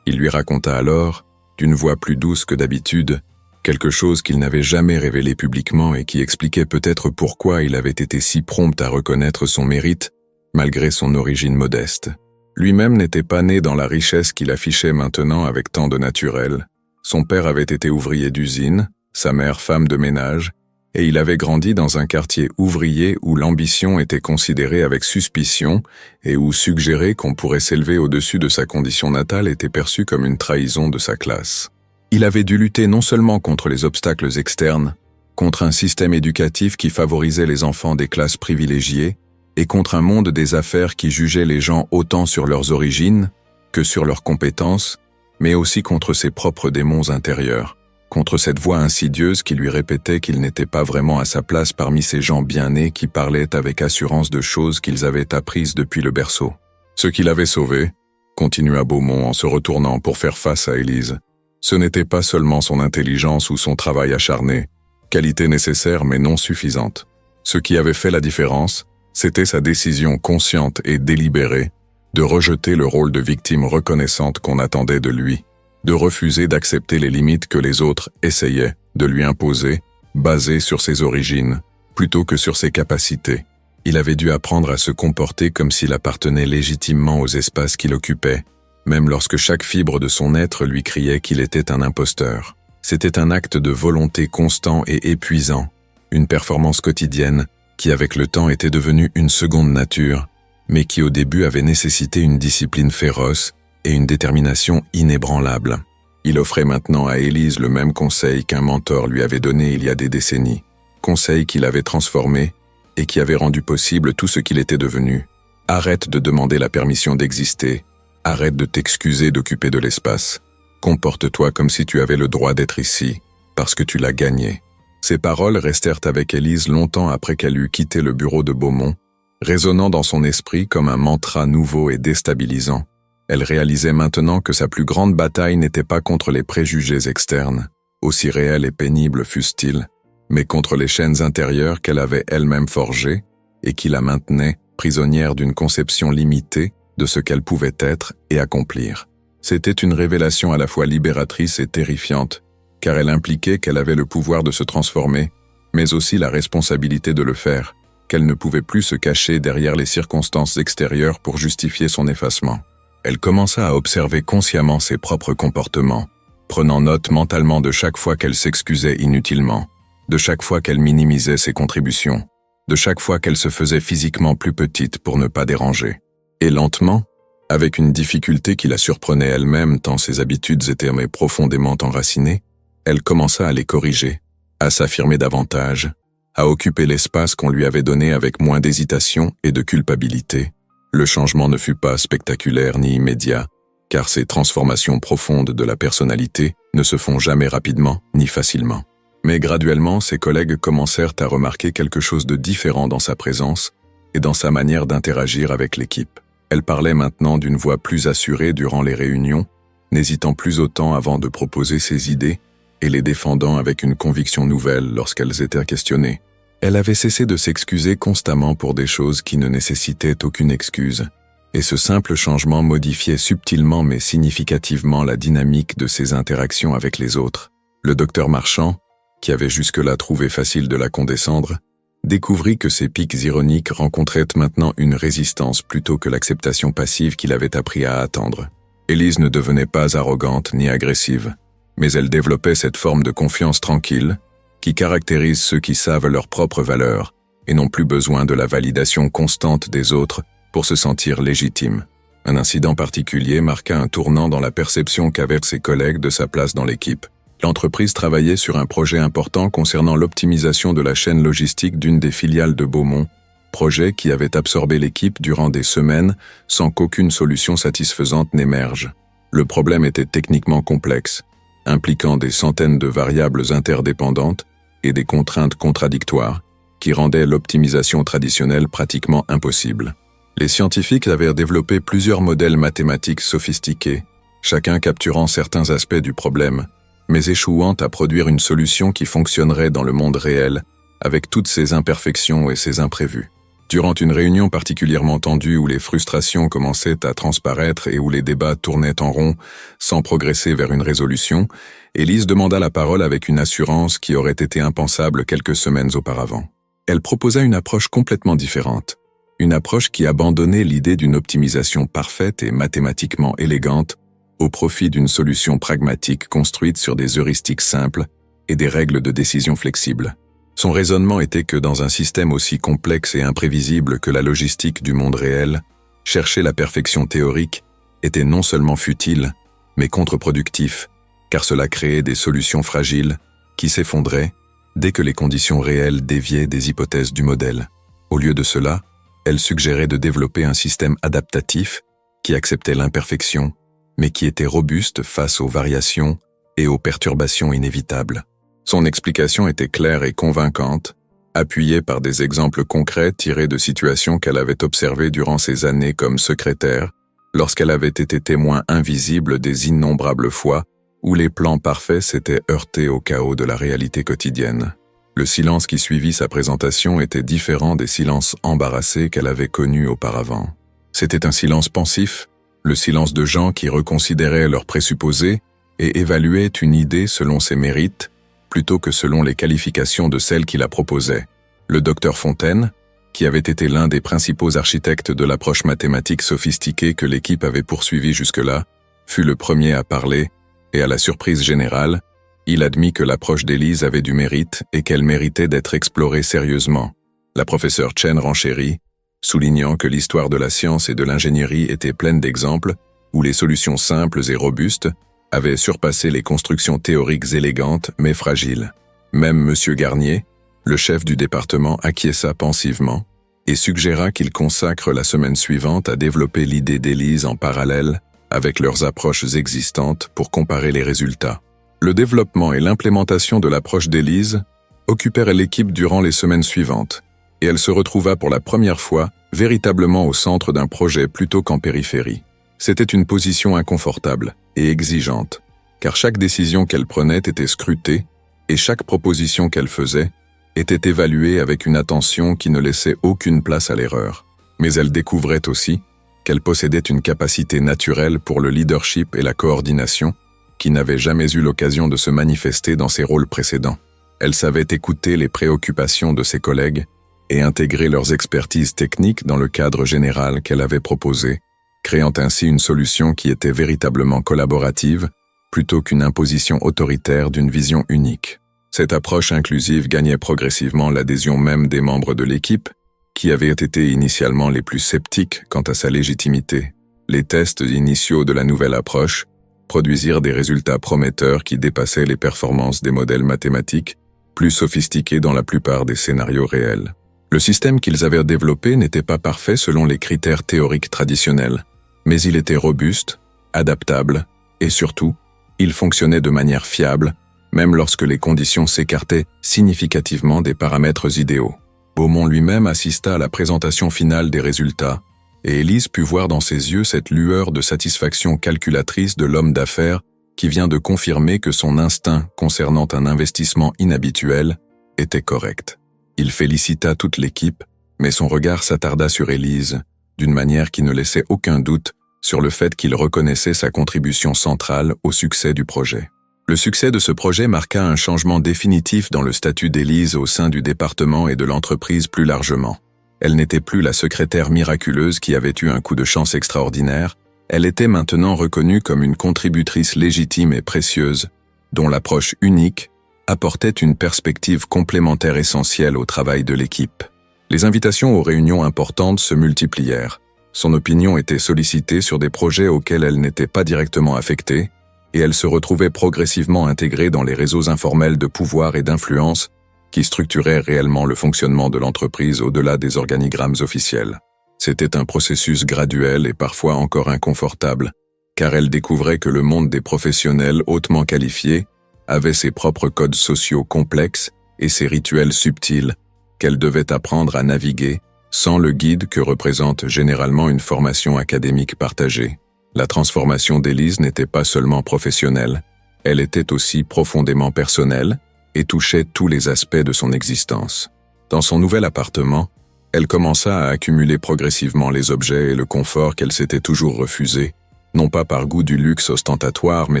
A: Il lui raconta alors, d'une voix plus douce que d'habitude, quelque chose qu'il n'avait jamais révélé publiquement et qui expliquait peut-être pourquoi il avait été si prompt à reconnaître son mérite, malgré son origine modeste. Lui-même n'était pas né dans la richesse qu'il affichait maintenant avec tant de naturel. Son père avait été ouvrier d'usine, sa mère femme de ménage, et il avait grandi dans un quartier ouvrier où l'ambition était considérée avec suspicion et où suggérer qu'on pourrait s'élever au-dessus de sa condition natale était perçu comme une trahison de sa classe. Il avait dû lutter non seulement contre les obstacles externes, contre un système éducatif qui favorisait les enfants des classes privilégiées, et contre un monde des affaires qui jugeait les gens autant sur leurs origines que sur leurs compétences, mais aussi contre ses propres démons intérieurs, contre cette voix insidieuse qui lui répétait qu'il n'était pas vraiment à sa place parmi ces gens bien nés qui parlaient avec assurance de choses qu'ils avaient apprises depuis le berceau. Ce qui l'avait sauvé, continua Beaumont en se retournant pour faire face à Élise, ce n'était pas seulement son intelligence ou son travail acharné, qualité nécessaire mais non suffisante. Ce qui avait fait la différence, c'était sa décision consciente et délibérée de rejeter le rôle de victime reconnaissante qu'on attendait de lui, de refuser d'accepter les limites que les autres essayaient de lui imposer, basées sur ses origines, plutôt que sur ses capacités. Il avait dû apprendre à se comporter comme s'il appartenait légitimement aux espaces qu'il occupait, même lorsque chaque fibre de son être lui criait qu'il était un imposteur. C'était un acte de volonté constant et épuisant, une performance quotidienne qui avec le temps était devenue une seconde nature, mais qui au début avait nécessité une discipline féroce et une détermination inébranlable. Il offrait maintenant à Élise le même conseil qu'un mentor lui avait donné il y a des décennies, conseil qui l'avait transformé et qui avait rendu possible tout ce qu'il était devenu. Arrête de demander la permission d'exister, arrête de t'excuser d'occuper de l'espace. Comporte-toi comme si tu avais le droit d'être ici, parce que tu l'as gagné. Ces paroles restèrent avec Élise longtemps après qu'elle eut quitté le bureau de Beaumont, résonnant dans son esprit comme un mantra nouveau et déstabilisant. Elle réalisait maintenant que sa plus grande bataille n'était pas contre les préjugés externes, aussi réels et pénibles fussent-ils, mais contre les chaînes intérieures qu'elle avait elle-même forgées et qui la maintenaient prisonnière d'une conception limitée de ce qu'elle pouvait être et accomplir. C'était une révélation à la fois libératrice et terrifiante, car elle impliquait qu'elle avait le pouvoir de se transformer, mais aussi la responsabilité de le faire, qu'elle ne pouvait plus se cacher derrière les circonstances extérieures pour justifier son effacement. Elle commença à observer consciemment ses propres comportements, prenant note mentalement de chaque fois qu'elle s'excusait inutilement, de chaque fois qu'elle minimisait ses contributions, de chaque fois qu'elle se faisait physiquement plus petite pour ne pas déranger. Et lentement, avec une difficulté qui la surprenait elle-même tant ses habitudes étaient profondément enracinées, elle commença à les corriger, à s'affirmer davantage, à occuper l'espace qu'on lui avait donné avec moins d'hésitation et de culpabilité. Le changement ne fut pas spectaculaire ni immédiat, car ces transformations profondes de la personnalité ne se font jamais rapidement ni facilement. Mais graduellement, ses collègues commencèrent à remarquer quelque chose de différent dans sa présence et dans sa manière d'interagir avec l'équipe. Elle parlait maintenant d'une voix plus assurée durant les réunions, n'hésitant plus autant avant de proposer ses idées et les défendant avec une conviction nouvelle lorsqu'elles étaient questionnées. Elle avait cessé de s'excuser constamment pour des choses qui ne nécessitaient aucune excuse, et ce simple changement modifiait subtilement mais significativement la dynamique de ses interactions avec les autres. Le docteur Marchand, qui avait jusque-là trouvé facile de la condescendre, découvrit que ses pics ironiques rencontraient maintenant une résistance plutôt que l'acceptation passive qu'il avait appris à attendre. Élise ne devenait pas arrogante ni agressive, mais elle développait cette forme de confiance tranquille qui caractérise ceux qui savent leur propre valeur et n'ont plus besoin de la validation constante des autres pour se sentir légitimes. Un incident particulier marqua un tournant dans la perception qu'avaient ses collègues de sa place dans l'équipe. L'entreprise travaillait sur un projet important concernant l'optimisation de la chaîne logistique d'une des filiales de Beaumont, projet qui avait absorbé l'équipe durant des semaines sans qu'aucune solution satisfaisante n'émerge. Le problème était techniquement complexe, impliquant des centaines de variables interdépendantes et des contraintes contradictoires, qui rendaient l'optimisation traditionnelle pratiquement impossible. Les scientifiques avaient développé plusieurs modèles mathématiques sophistiqués, chacun capturant certains aspects du problème, mais échouant à produire une solution qui fonctionnerait dans le monde réel, avec toutes ses imperfections et ses imprévus. Durant une réunion particulièrement tendue où les frustrations commençaient à transparaître et où les débats tournaient en rond sans progresser vers une résolution, Élise demanda la parole avec une assurance qui aurait été impensable quelques semaines auparavant. Elle proposa une approche complètement différente, une approche qui abandonnait l'idée d'une optimisation parfaite et mathématiquement élégante au profit d'une solution pragmatique construite sur des heuristiques simples et des règles de décision flexibles. Son raisonnement était que dans un système aussi complexe et imprévisible que la logistique du monde réel, chercher la perfection théorique était non seulement futile, mais contre-productif, car cela créait des solutions fragiles qui s'effondraient dès que les conditions réelles déviaient des hypothèses du modèle. Au lieu de cela, elle suggérait de développer un système adaptatif qui acceptait l'imperfection, mais qui était robuste face aux variations et aux perturbations inévitables. Son explication était claire et convaincante, appuyée par des exemples concrets tirés de situations qu'elle avait observées durant ses années comme secrétaire, lorsqu'elle avait été témoin invisible des innombrables fois où les plans parfaits s'étaient heurtés au chaos de la réalité quotidienne. Le silence qui suivit sa présentation était différent des silences embarrassés qu'elle avait connus auparavant. C'était un silence pensif, le silence de gens qui reconsidéraient leurs présupposés et évaluaient une idée selon ses mérites, plutôt que selon les qualifications de celle qui la proposait. Le docteur Fontaine, qui avait été l'un des principaux architectes de l'approche mathématique sophistiquée que l'équipe avait poursuivie jusque-là, fut le premier à parler, et à la surprise générale, il admit que l'approche d'Élise avait du mérite et qu'elle méritait d'être explorée sérieusement. La professeure Chen renchérit, soulignant que l'histoire de la science et de l'ingénierie était pleine d'exemples où les solutions simples et robustes avaient surpassé les constructions théoriques élégantes mais fragiles. Même M. Garnier, le chef du département, acquiesça pensivement et suggéra qu'il consacre la semaine suivante à développer l'idée d'Élise en parallèle avec leurs approches existantes pour comparer les résultats. Le développement et l'implémentation de l'approche d'Élise occupèrent l'équipe durant les semaines suivantes, et elle se retrouva pour la première fois véritablement au centre d'un projet plutôt qu'en périphérie. C'était une position inconfortable et exigeante, car chaque décision qu'elle prenait était scrutée et chaque proposition qu'elle faisait était évaluée avec une attention qui ne laissait aucune place à l'erreur. Mais elle découvrait aussi qu'elle possédait une capacité naturelle pour le leadership et la coordination qui n'avait jamais eu l'occasion de se manifester dans ses rôles précédents. Elle savait écouter les préoccupations de ses collègues et intégrer leurs expertises techniques dans le cadre général qu'elle avait proposé, créant ainsi une solution qui était véritablement collaborative plutôt qu'une imposition autoritaire d'une vision unique. Cette approche inclusive gagnait progressivement l'adhésion même des membres de l'équipe, qui avaient été initialement les plus sceptiques quant à sa légitimité. Les tests initiaux de la nouvelle approche produisirent des résultats prometteurs qui dépassaient les performances des modèles mathématiques, plus sophistiqués dans la plupart des scénarios réels. Le système qu'ils avaient développé n'était pas parfait selon les critères théoriques traditionnels, mais il était robuste, adaptable et surtout Il fonctionnait de manière fiable, même lorsque les conditions s'écartaient significativement des paramètres idéaux. Beaumont lui-même assista à la présentation finale des résultats, et Élise put voir dans ses yeux cette lueur de satisfaction calculatrice de l'homme d'affaires qui vient de confirmer que son instinct concernant un investissement inhabituel était correct. Il félicita toute l'équipe, mais son regard s'attarda sur Élise, d'une manière qui ne laissait aucun doute sur le fait qu'il reconnaissait sa contribution centrale au succès du projet. Le succès de ce projet marqua un changement définitif dans le statut d'Élise au sein du département et de l'entreprise plus largement. Elle n'était plus la secrétaire miraculeuse qui avait eu un coup de chance extraordinaire, elle était maintenant reconnue comme une contributrice légitime et précieuse, dont l'approche unique apportait une perspective complémentaire essentielle au travail de l'équipe. Les invitations aux réunions importantes se multiplièrent. Son opinion était sollicitée sur des projets auxquels elle n'était pas directement affectée, et elle se retrouvait progressivement intégrée dans les réseaux informels de pouvoir et d'influence qui structuraient réellement le fonctionnement de l'entreprise au-delà des organigrammes officiels. C'était un processus graduel et parfois encore inconfortable, car elle découvrait que le monde des professionnels hautement qualifiés avait ses propres codes sociaux complexes et ses rituels subtils qu'elle devait apprendre à naviguer sans le guide que représente généralement une formation académique partagée. La transformation d'Élise n'était pas seulement professionnelle, elle était aussi profondément personnelle et touchait tous les aspects de son existence. Dans son nouvel appartement, elle commença à accumuler progressivement les objets et le confort qu'elle s'était toujours refusé, non pas par goût du luxe ostentatoire, mais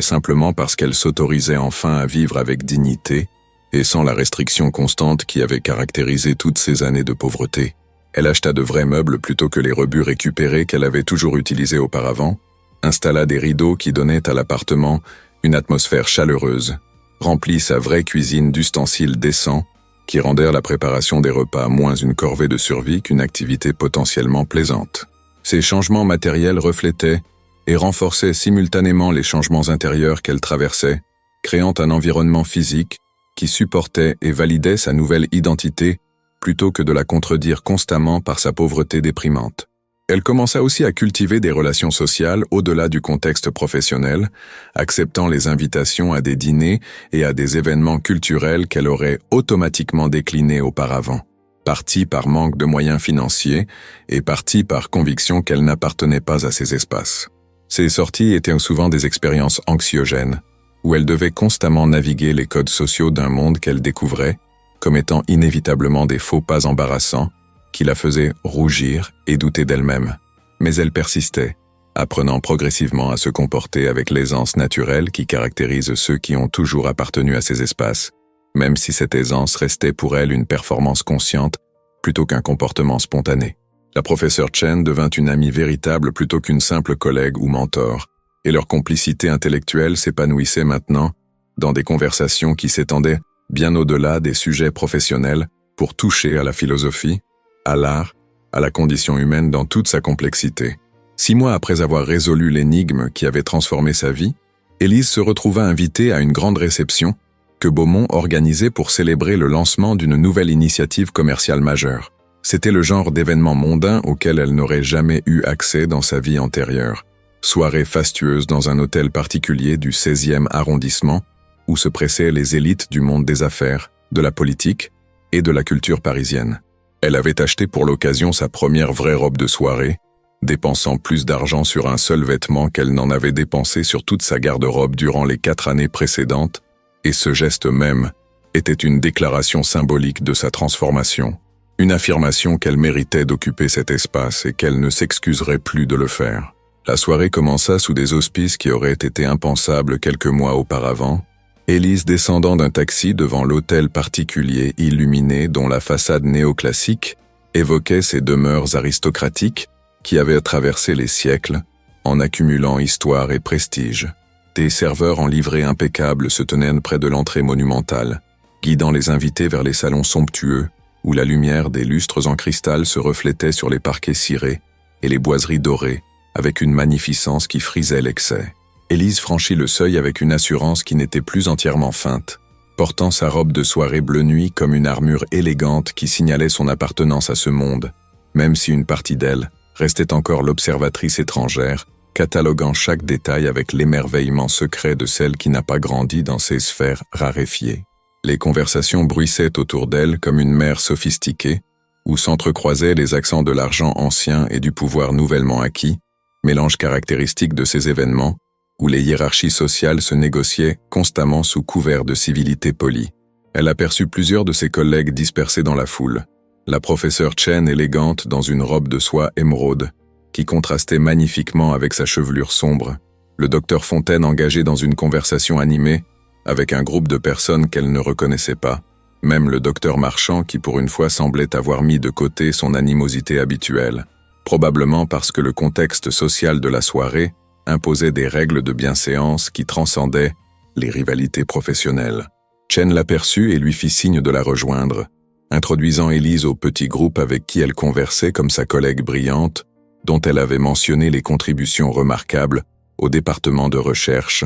A: simplement parce qu'elle s'autorisait enfin à vivre avec dignité et sans la restriction constante qui avait caractérisé toutes ces années de pauvreté. Elle acheta de vrais meubles plutôt que les rebuts récupérés qu'elle avait toujours utilisés auparavant, installa des rideaux qui donnaient à l'appartement une atmosphère chaleureuse, remplit sa vraie cuisine d'ustensiles décents qui rendèrent la préparation des repas moins une corvée de survie qu'une activité potentiellement plaisante. Ces changements matériels reflétaient et renforçaient simultanément les changements intérieurs qu'elle traversait, créant un environnement physique qui supportait et validait sa nouvelle identité plutôt que de la contredire constamment par sa pauvreté déprimante. Elle commença aussi à cultiver des relations sociales au-delà du contexte professionnel, acceptant les invitations à des dîners et à des événements culturels qu'elle aurait automatiquement déclinés auparavant, partie par manque de moyens financiers et partie par conviction qu'elle n'appartenait pas à ces espaces. Ces sorties étaient souvent des expériences anxiogènes, où elle devait constamment naviguer les codes sociaux d'un monde qu'elle découvrait, comme étant inévitablement des faux pas embarrassants, qui la faisaient rougir et douter d'elle-même. Mais elle persistait, apprenant progressivement à se comporter avec l'aisance naturelle qui caractérise ceux qui ont toujours appartenu à ces espaces, même si cette aisance restait pour elle une performance consciente plutôt qu'un comportement spontané. La professeure Chen devint une amie véritable plutôt qu'une simple collègue ou mentor, et leur complicité intellectuelle s'épanouissait maintenant dans des conversations qui s'étendaient bien au-delà des sujets professionnels pour toucher à la philosophie, à l'art, à la condition humaine dans toute sa complexité. 6 mois après avoir résolu l'énigme qui avait transformé sa vie, Élise se retrouva invitée à une grande réception que Beaumont organisait pour célébrer le lancement d'une nouvelle initiative commerciale majeure. C'était le genre d'événement mondain auquel elle n'aurait jamais eu accès dans sa vie antérieure. Soirée fastueuse dans un hôtel particulier du 16e arrondissement où se pressaient les élites du monde des affaires, de la politique et de la culture parisienne. Elle avait acheté pour l'occasion sa première vraie robe de soirée, dépensant plus d'argent sur un seul vêtement qu'elle n'en avait dépensé sur toute sa garde-robe durant les 4 années précédentes, et ce geste même était une déclaration symbolique de sa transformation, une affirmation qu'elle méritait d'occuper cet espace et qu'elle ne s'excuserait plus de le faire. La soirée commença sous des auspices qui auraient été impensables quelques mois auparavant, Élise descendant d'un taxi devant l'hôtel particulier illuminé dont la façade néoclassique évoquait ces demeures aristocratiques qui avaient traversé les siècles en accumulant histoire et prestige. Des serveurs en livrée impeccable se tenaient près de l'entrée monumentale, guidant les invités vers les salons somptueux où la lumière des lustres en cristal se reflétait sur les parquets cirés et les boiseries dorées avec une magnificence qui frisait l'excès. Élise franchit le seuil avec une assurance qui n'était plus entièrement feinte, portant sa robe de soirée bleu nuit comme une armure élégante qui signalait son appartenance à ce monde, même si une partie d'elle restait encore l'observatrice étrangère, cataloguant chaque détail avec l'émerveillement secret de celle qui n'a pas grandi dans ces sphères raréfiées. Les conversations bruissaient autour d'elle comme une mer sophistiquée, où s'entrecroisaient les accents de l'argent ancien et du pouvoir nouvellement acquis, mélange caractéristique de ces événements, où les hiérarchies sociales se négociaient constamment sous couvert de civilité polie. Elle aperçut plusieurs de ses collègues dispersés dans la foule. La professeure Chen élégante dans une robe de soie émeraude, qui contrastait magnifiquement avec sa chevelure sombre, le docteur Fontaine engagé dans une conversation animée, avec un groupe de personnes qu'elle ne reconnaissait pas, même le docteur Marchand qui pour une fois semblait avoir mis de côté son animosité habituelle, probablement parce que le contexte social de la soirée imposait des règles de bienséance qui transcendaient les rivalités professionnelles. Chen l'aperçut et lui fit signe de la rejoindre, introduisant Élise au petit groupe avec qui elle conversait comme sa collègue brillante, dont elle avait mentionné les contributions remarquables au département de recherche,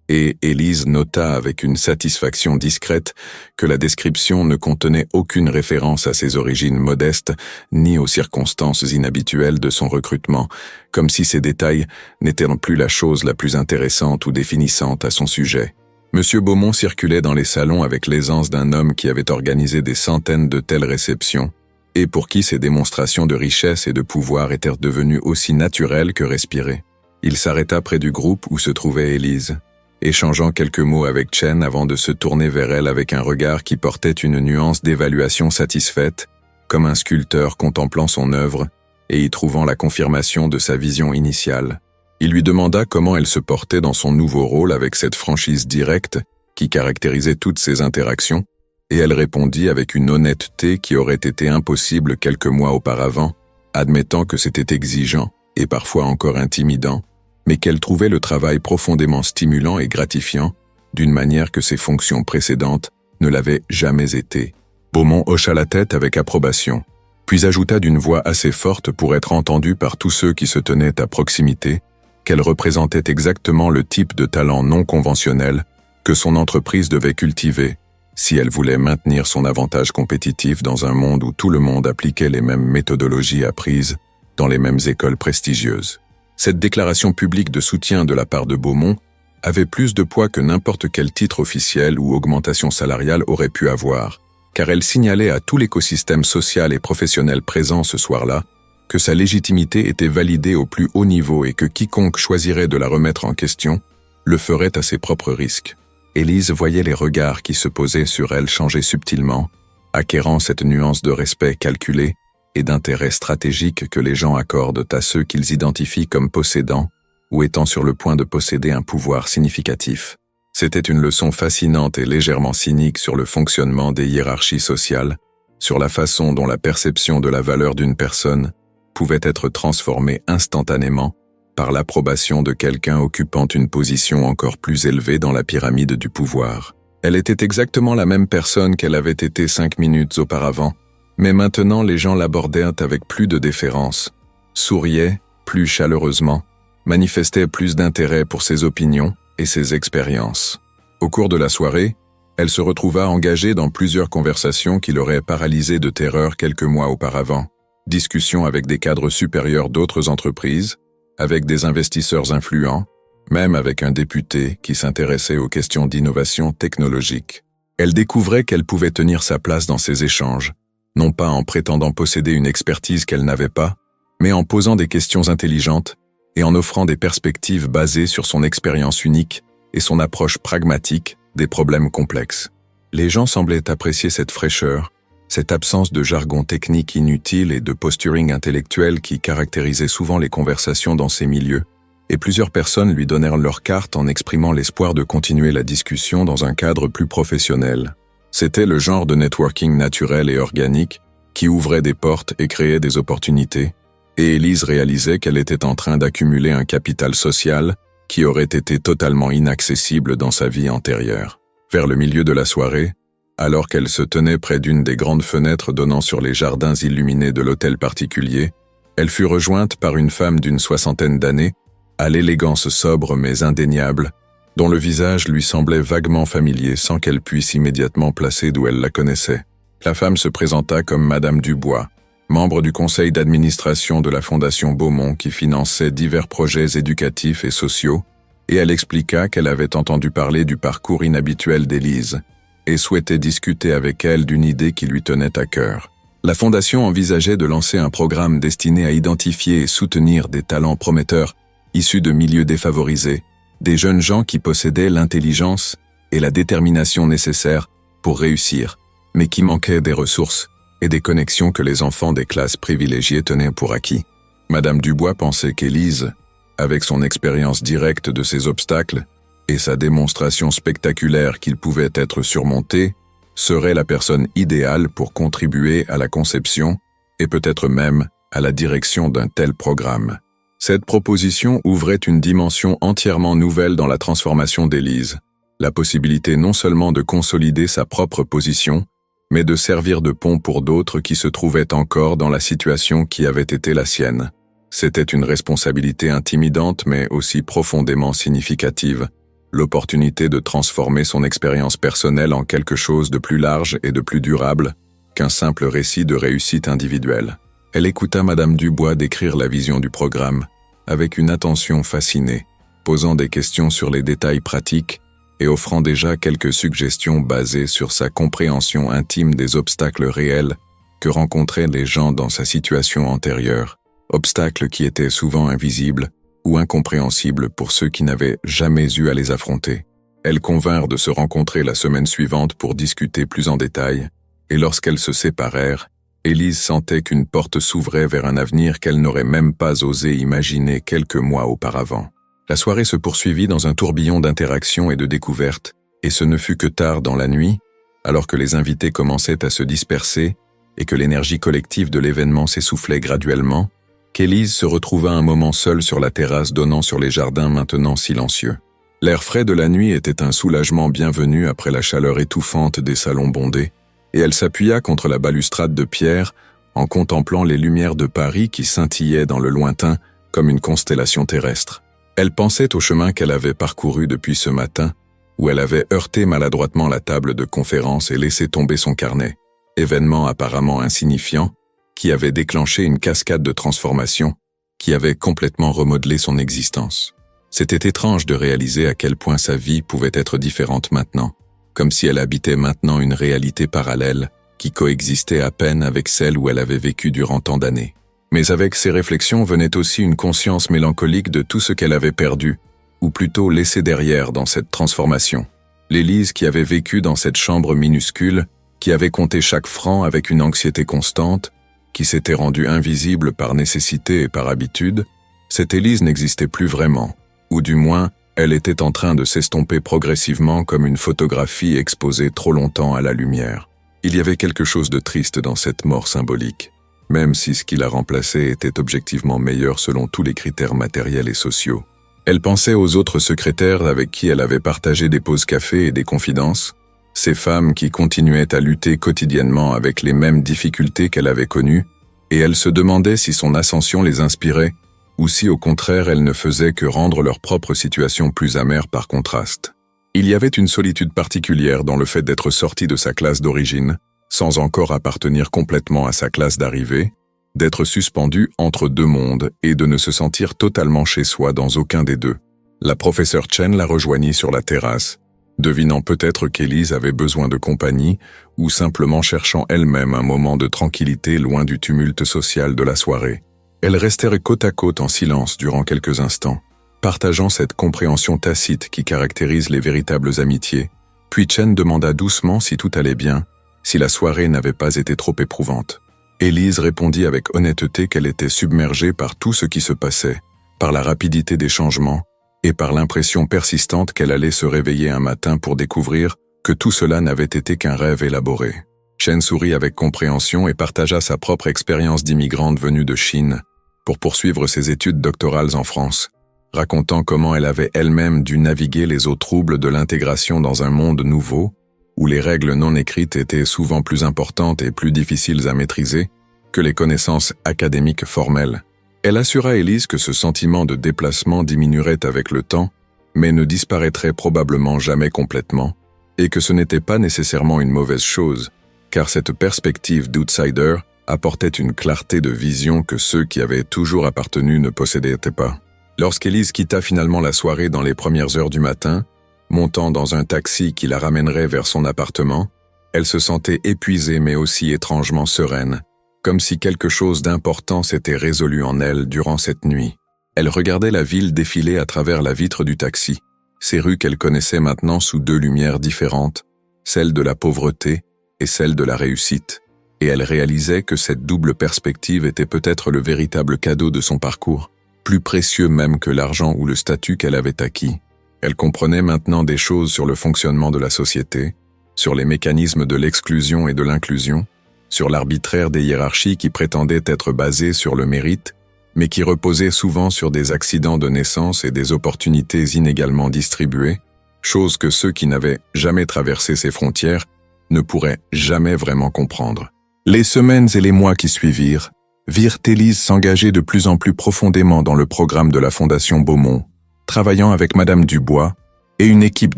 A: et Élise nota avec une satisfaction discrète que la description ne contenait aucune référence à ses origines modestes ni aux circonstances inhabituelles de son recrutement, comme si ces détails n'étaient plus la chose la plus intéressante ou définissante à son sujet. Monsieur Beaumont circulait dans les salons avec l'aisance d'un homme qui avait organisé des centaines de telles réceptions, et pour qui ces démonstrations de richesse et de pouvoir étaient devenues aussi naturelles que respirées. Il s'arrêta près du groupe où se trouvait Élise, échangeant quelques mots avec Chen avant de se tourner vers elle avec un regard qui portait une nuance d'évaluation satisfaite, comme un sculpteur contemplant son œuvre et y trouvant la confirmation de sa vision initiale. Il lui demanda comment elle se portait dans son nouveau rôle avec cette franchise directe qui caractérisait toutes ses interactions, et elle répondit avec une honnêteté qui aurait été impossible quelques mois auparavant, admettant que c'était exigeant et parfois encore intimidant, mais qu'elle trouvait le travail profondément stimulant et gratifiant, d'une manière que ses fonctions précédentes ne l'avaient jamais été. Beaumont hocha la tête avec approbation, puis ajouta d'une voix assez forte pour être entendue par tous ceux qui se tenaient à proximité, qu'elle représentait exactement le type de talent non conventionnel que son entreprise devait cultiver, si elle voulait maintenir son avantage compétitif dans un monde où tout le monde appliquait les mêmes méthodologies apprises dans les mêmes écoles prestigieuses. Cette déclaration publique de soutien de la part de Beaumont avait plus de poids que n'importe quel titre officiel ou augmentation salariale aurait pu avoir, car elle signalait à tout l'écosystème social et professionnel présent ce soir-là que sa légitimité était validée au plus haut niveau et que quiconque choisirait de la remettre en question le ferait à ses propres risques. Élise voyait les regards qui se posaient sur elle changer subtilement, acquérant cette nuance de respect calculé et d'intérêt stratégique que les gens accordent à ceux qu'ils identifient comme possédants ou étant sur le point de posséder un pouvoir significatif. C'était une leçon fascinante et légèrement cynique sur le fonctionnement des hiérarchies sociales, sur la façon dont la perception de la valeur d'une personne pouvait être transformée instantanément par l'approbation de quelqu'un occupant une position encore plus élevée dans la pyramide du pouvoir. Elle était exactement la même personne qu'elle avait été 5 minutes auparavant, mais maintenant les gens l'abordaient avec plus de déférence, souriaient plus chaleureusement, manifestaient plus d'intérêt pour ses opinions et ses expériences. Au cours de la soirée, elle se retrouva engagée dans plusieurs conversations qui l'auraient paralysée de terreur quelques mois auparavant. Discussions avec des cadres supérieurs d'autres entreprises, avec des investisseurs influents, même avec un député qui s'intéressait aux questions d'innovation technologique. Elle découvrait qu'elle pouvait tenir sa place dans ces échanges, non pas en prétendant posséder une expertise qu'elle n'avait pas, mais en posant des questions intelligentes et en offrant des perspectives basées sur son expérience unique et son approche pragmatique des problèmes complexes. Les gens semblaient apprécier cette fraîcheur, cette absence de jargon technique inutile et de posturing intellectuel qui caractérisait souvent les conversations dans ces milieux, et plusieurs personnes lui donnèrent leur carte en exprimant l'espoir de continuer la discussion dans un cadre plus professionnel. C'était le genre de networking naturel et organique qui ouvrait des portes et créait des opportunités, et Élise réalisait qu'elle était en train d'accumuler un capital social qui aurait été totalement inaccessible dans sa vie antérieure. Vers le milieu de la soirée, alors qu'elle se tenait près d'une des grandes fenêtres donnant sur les jardins illuminés de l'hôtel particulier, elle fut rejointe par une femme d'une 60aine d'années, à l'élégance sobre mais indéniable, dont le visage lui semblait vaguement familier sans qu'elle puisse immédiatement placer d'où elle la connaissait. La femme se présenta comme Madame Dubois, membre du conseil d'administration de la Fondation Beaumont qui finançait divers projets éducatifs et sociaux, et elle expliqua qu'elle avait entendu parler du parcours inhabituel d'Élise et souhaitait discuter avec elle d'une idée qui lui tenait à cœur. La Fondation envisageait de lancer un programme destiné à identifier et soutenir des talents prometteurs issus de milieux défavorisés, des jeunes gens qui possédaient l'intelligence et la détermination nécessaires pour réussir, mais qui manquaient des ressources et des connexions que les enfants des classes privilégiées tenaient pour acquis. Madame Dubois pensait qu'Élise, avec son expérience directe de ces obstacles et sa démonstration spectaculaire qu'ils pouvaient être surmontés, serait la personne idéale pour contribuer à la conception et peut-être même à la direction d'un tel programme. Cette proposition ouvrait une dimension entièrement nouvelle dans la transformation d'Élise, la possibilité non seulement de consolider sa propre position, mais de servir de pont pour d'autres qui se trouvaient encore dans la situation qui avait été la sienne. C'était une responsabilité intimidante mais aussi profondément significative, l'opportunité de transformer son expérience personnelle en quelque chose de plus large et de plus durable qu'un simple récit de réussite individuelle. Elle écouta Madame Dubois décrire la vision du programme avec une attention fascinée, posant des questions sur les détails pratiques et offrant déjà quelques suggestions basées sur sa compréhension intime des obstacles réels que rencontraient les gens dans sa situation antérieure, obstacles qui étaient souvent invisibles ou incompréhensibles pour ceux qui n'avaient jamais eu à les affronter. Elles convinrent de se rencontrer la semaine suivante pour discuter plus en détail, et lorsqu'elles se séparèrent, Élise sentait qu'une porte s'ouvrait vers un avenir qu'elle n'aurait même pas osé imaginer quelques mois auparavant. La soirée se poursuivit dans un tourbillon d'interactions et de découvertes, et ce ne fut que tard dans la nuit, alors que les invités commençaient à se disperser et que l'énergie collective de l'événement s'essoufflait graduellement, qu'Élise se retrouva un moment seule sur la terrasse donnant sur les jardins maintenant silencieux. L'air frais de la nuit était un soulagement bienvenu après la chaleur étouffante des salons bondés, et elle s'appuya contre la balustrade de pierre en contemplant les lumières de Paris qui scintillaient dans le lointain comme une constellation terrestre. Elle pensait au chemin qu'elle avait parcouru depuis ce matin, où elle avait heurté maladroitement la table de conférence et laissé tomber son carnet, événement apparemment insignifiant, qui avait déclenché une cascade de transformations, qui avait complètement remodelé son existence. C'était étrange de réaliser à quel point sa vie pouvait être différente maintenant, comme si elle habitait maintenant une réalité parallèle qui coexistait à peine avec celle où elle avait vécu durant tant d'années. Mais avec ces réflexions venait aussi une conscience mélancolique de tout ce qu'elle avait perdu, ou plutôt laissé derrière dans cette transformation. L'Élise qui avait vécu dans cette chambre minuscule, qui avait compté chaque franc avec une anxiété constante, qui s'était rendue invisible par nécessité et par habitude, cette Élise n'existait plus vraiment, ou du moins, elle était en train de s'estomper progressivement comme une photographie exposée trop longtemps à la lumière. Il y avait quelque chose de triste dans cette mort symbolique, même si ce qui la remplaçait était objectivement meilleur selon tous les critères matériels et sociaux. Elle pensait aux autres secrétaires avec qui elle avait partagé des pauses café et des confidences, ces femmes qui continuaient à lutter quotidiennement avec les mêmes difficultés qu'elle avait connues, et elle se demandait si son ascension les inspirait, ou si au contraire elle ne faisait que rendre leur propre situation plus amère par contraste. Il y avait une solitude particulière dans le fait d'être sortie de sa classe d'origine, sans encore appartenir complètement à sa classe d'arrivée, d'être suspendu entre deux mondes et de ne se sentir totalement chez soi dans aucun des deux. La professeure Chen la rejoignit sur la terrasse, devinant peut-être qu'Élise avait besoin de compagnie ou simplement cherchant elle-même un moment de tranquillité loin du tumulte social de la soirée. Elles restèrent côte à côte en silence durant quelques instants, partageant cette compréhension tacite qui caractérise les véritables amitiés, puis Chen demanda doucement si tout allait bien, si la soirée n'avait pas été trop éprouvante. Élise répondit avec honnêteté qu'elle était submergée par tout ce qui se passait, par la rapidité des changements, et par l'impression persistante qu'elle allait se réveiller un matin pour découvrir que tout cela n'avait été qu'un rêve élaboré. Chen sourit avec compréhension et partagea sa propre expérience d'immigrante venue de Chine pour poursuivre ses études doctorales en France, racontant comment elle avait elle-même dû naviguer les eaux troubles de l'intégration dans un monde nouveau, où les règles non écrites étaient souvent plus importantes et plus difficiles à maîtriser que les connaissances académiques formelles. Elle assura Élise que ce sentiment de déplacement diminuerait avec le temps, mais ne disparaîtrait probablement jamais complètement, et que ce n'était pas nécessairement une mauvaise chose, car cette perspective d'outsider apportait une clarté de vision que ceux qui avaient toujours appartenu ne possédaient pas. Lorsqu'Élise quitta finalement la soirée dans les premières heures du matin, montant dans un taxi qui la ramènerait vers son appartement, elle se sentait épuisée mais aussi étrangement sereine, comme si quelque chose d'important s'était résolu en elle durant cette nuit. Elle regardait la ville défiler à travers la vitre du taxi, ces rues qu'elle connaissait maintenant sous deux lumières différentes, celle de la pauvreté et celle de la réussite, et elle réalisait que cette double perspective était peut-être le véritable cadeau de son parcours, plus précieux même que l'argent ou le statut qu'elle avait acquis. Elle comprenait maintenant des choses sur le fonctionnement de la société, sur les mécanismes de l'exclusion et de l'inclusion, sur l'arbitraire des hiérarchies qui prétendaient être basées sur le mérite, mais qui reposaient souvent sur des accidents de naissance et des opportunités inégalement distribuées, chose que ceux qui n'avaient jamais traversé ces frontières ne pourraient jamais vraiment comprendre. Les semaines et les mois qui suivirent virent Élise s'engager de plus en plus profondément dans le programme de la Fondation Beaumont, travaillant avec Madame Dubois et une équipe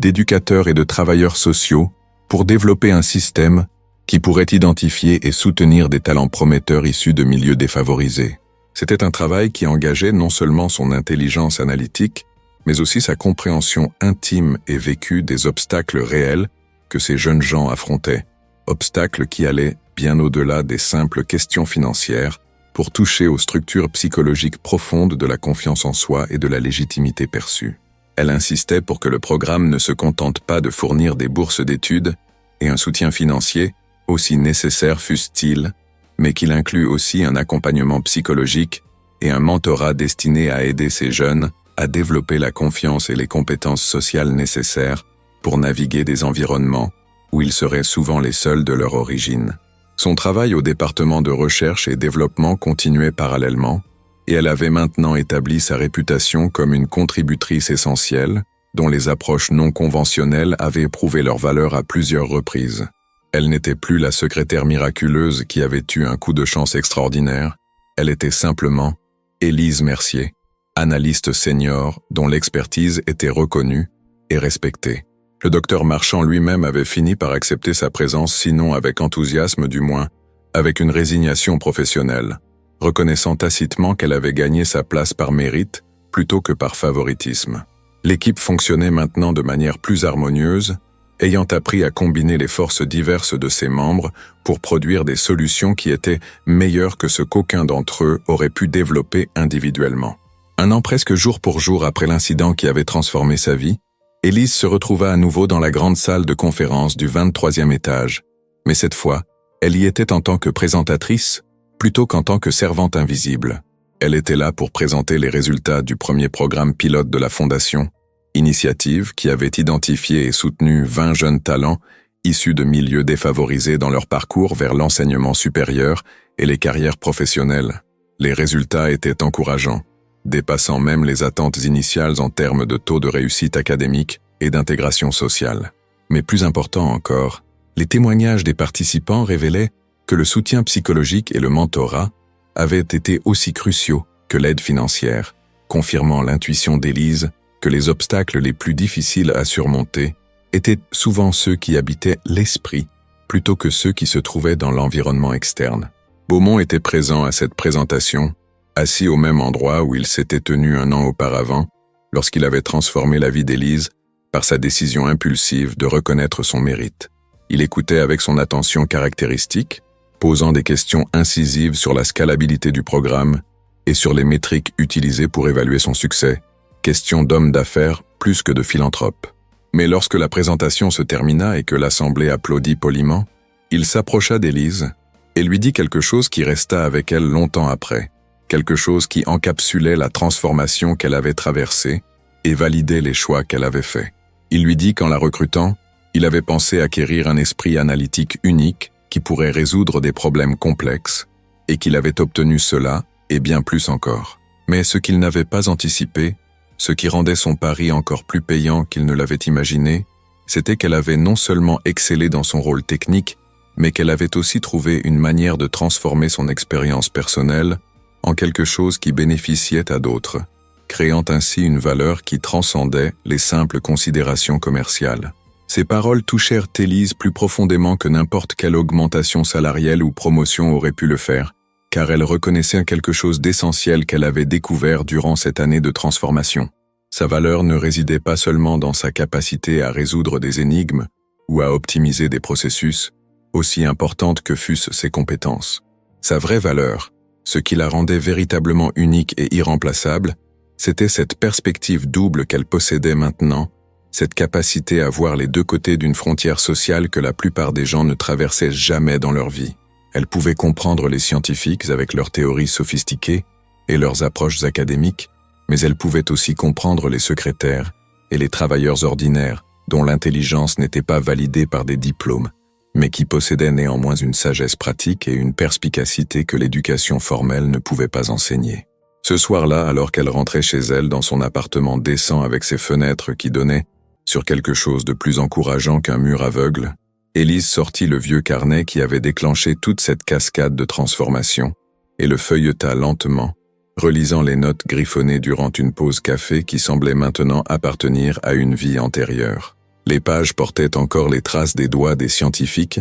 A: d'éducateurs et de travailleurs sociaux pour développer un système qui pourrait identifier et soutenir des talents prometteurs issus de milieux défavorisés. C'était un travail qui engageait non seulement son intelligence analytique, mais aussi sa compréhension intime et vécue des obstacles réels que ces jeunes gens affrontaient, obstacles qui allaient bien au-delà des simples questions financières pour toucher aux structures psychologiques profondes de la confiance en soi et de la légitimité perçue. Elle insistait pour que le programme ne se contente pas de fournir des bourses d'études et un soutien financier, aussi nécessaires fussent-ils, mais qu'il inclut aussi un accompagnement psychologique et un mentorat destiné à aider ces jeunes à développer la confiance et les compétences sociales nécessaires pour naviguer des environnements où ils seraient souvent les seuls de leur origine. Son travail au département de recherche et développement continuait parallèlement, et elle avait maintenant établi sa réputation comme une contributrice essentielle, dont les approches non conventionnelles avaient prouvé leur valeur à plusieurs reprises. Elle n'était plus la secrétaire miraculeuse qui avait eu un coup de chance extraordinaire, elle était simplement Élise Mercier, analyste senior dont l'expertise était reconnue et respectée. Le docteur Marchand lui-même avait fini par accepter sa présence, sinon avec enthousiasme, du moins avec une résignation professionnelle, reconnaissant tacitement qu'elle avait gagné sa place par mérite plutôt que par favoritisme. L'équipe fonctionnait maintenant de manière plus harmonieuse, ayant appris à combiner les forces diverses de ses membres pour produire des solutions qui étaient meilleures que ce qu'aucun d'entre eux aurait pu développer individuellement. Un an presque jour pour jour après l'incident qui avait transformé sa vie, Élise se retrouva à nouveau dans la grande salle de conférence du 23e étage, mais cette fois, elle y était en tant que présentatrice plutôt qu'en tant que servante invisible. Elle était là pour présenter les résultats du premier programme pilote de la Fondation, initiative qui avait identifié et soutenu 20 jeunes talents issus de milieux défavorisés dans leur parcours vers l'enseignement supérieur et les carrières professionnelles. Les résultats étaient encourageants, dépassant même les attentes initiales en termes de taux de réussite académique et d'intégration sociale. Mais plus important encore, les témoignages des participants révélaient que le soutien psychologique et le mentorat avaient été aussi cruciaux que l'aide financière, confirmant l'intuition d'Élise que les obstacles les plus difficiles à surmonter étaient souvent ceux qui habitaient l'esprit plutôt que ceux qui se trouvaient dans l'environnement externe. Beaumont était présent à cette présentation, assis au même endroit où il s'était tenu un an auparavant, lorsqu'il avait transformé la vie d'Élise par sa décision impulsive de reconnaître son mérite. Il écoutait avec son attention caractéristique, posant des questions incisives sur la scalabilité du programme et sur les métriques utilisées pour évaluer son succès, question d'homme d'affaires plus que de philanthrope. Mais lorsque la présentation se termina et que l'assemblée applaudit poliment, il s'approcha d'Élise et lui dit quelque chose qui resta avec elle longtemps après, quelque chose qui encapsulait la transformation qu'elle avait traversée et validait les choix qu'elle avait faits. Il lui dit qu'en la recrutant, il avait pensé acquérir un esprit analytique unique qui pourrait résoudre des problèmes complexes, et qu'il avait obtenu cela, et bien plus encore. Mais ce qu'il n'avait pas anticipé, ce qui rendait son pari encore plus payant qu'il ne l'avait imaginé, c'était qu'elle avait non seulement excellé dans son rôle technique, mais qu'elle avait aussi trouvé une manière de transformer son expérience personnelle en quelque chose qui bénéficiait à d'autres, créant ainsi une valeur qui transcendait les simples considérations commerciales. Ces paroles touchèrent Élise plus profondément que n'importe quelle augmentation salariale ou promotion aurait pu le faire, car elle reconnaissait quelque chose d'essentiel qu'elle avait découvert durant cette année de transformation. Sa valeur ne résidait pas seulement dans sa capacité à résoudre des énigmes ou à optimiser des processus, aussi importantes que fussent ses compétences. Sa vraie valeur, ce qui la rendait véritablement unique et irremplaçable, c'était cette perspective double qu'elle possédait maintenant, cette capacité à voir les deux côtés d'une frontière sociale que la plupart des gens ne traversaient jamais dans leur vie. Elle pouvait comprendre les scientifiques avec leurs théories sophistiquées et leurs approches académiques, mais elle pouvait aussi comprendre les secrétaires et les travailleurs ordinaires dont l'intelligence n'était pas validée par des diplômes, mais qui possédaient néanmoins une sagesse pratique et une perspicacité que l'éducation formelle ne pouvait pas enseigner. Ce soir-là, alors qu'elle rentrait chez elle dans son appartement décent avec ses fenêtres qui donnaient sur quelque chose de plus encourageant qu'un mur aveugle, Élise sortit le vieux carnet qui avait déclenché toute cette cascade de transformation et le feuilleta lentement, relisant les notes griffonnées durant une pause café qui semblait maintenant appartenir à une vie antérieure. Les pages portaient encore les traces des doigts des scientifiques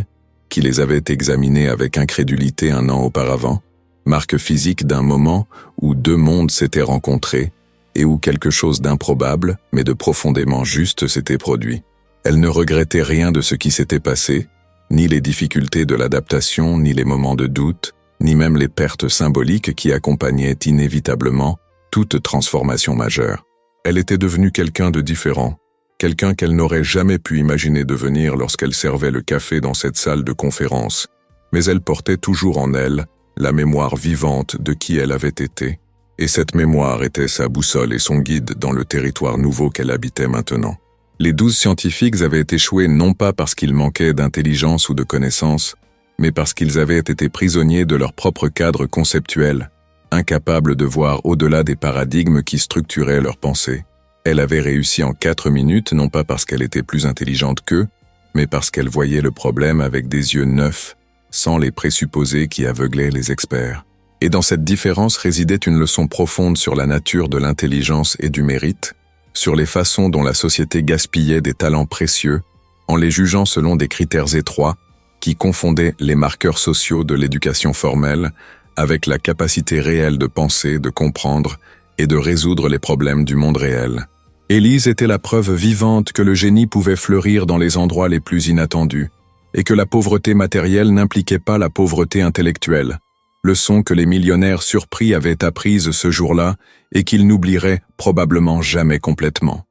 A: qui les avaient examinées avec incrédulité un an auparavant, marque physique d'un moment où deux mondes s'étaient rencontrés et où quelque chose d'improbable, mais de profondément juste s'était produit. Elle ne regrettait rien de ce qui s'était passé, ni les difficultés de l'adaptation, ni les moments de doute, ni même les pertes symboliques qui accompagnaient inévitablement toute transformation majeure. Elle était devenue quelqu'un de différent, quelqu'un qu'elle n'aurait jamais pu imaginer devenir lorsqu'elle servait le café dans cette salle de conférence, mais elle portait toujours en elle la mémoire vivante de qui elle avait été, et cette mémoire était sa boussole et son guide dans le territoire nouveau qu'elle habitait maintenant. Les 12 scientifiques avaient échoué non pas parce qu'ils manquaient d'intelligence ou de connaissances, mais parce qu'ils avaient été prisonniers de leur propre cadre conceptuel, incapables de voir au-delà des paradigmes qui structuraient leurs pensées. Elle avait réussi en 4 minutes, non pas parce qu'elle était plus intelligente qu'eux, mais parce qu'elle voyait le problème avec des yeux neufs, sans les présupposés qui aveuglaient les experts. Et dans cette différence résidait une leçon profonde sur la nature de l'intelligence et du mérite, sur les façons dont la société gaspillait des talents précieux, en les jugeant selon des critères étroits, qui confondaient les marqueurs sociaux de l'éducation formelle avec la capacité réelle de penser, de comprendre et de résoudre les problèmes du monde réel. Élise était la preuve vivante que le génie pouvait fleurir dans les endroits les plus inattendus, et que la pauvreté matérielle n'impliquait pas la pauvreté intellectuelle, leçon que les millionnaires surpris avaient apprise ce jour-là et qu'ils n'oublieraient probablement jamais complètement.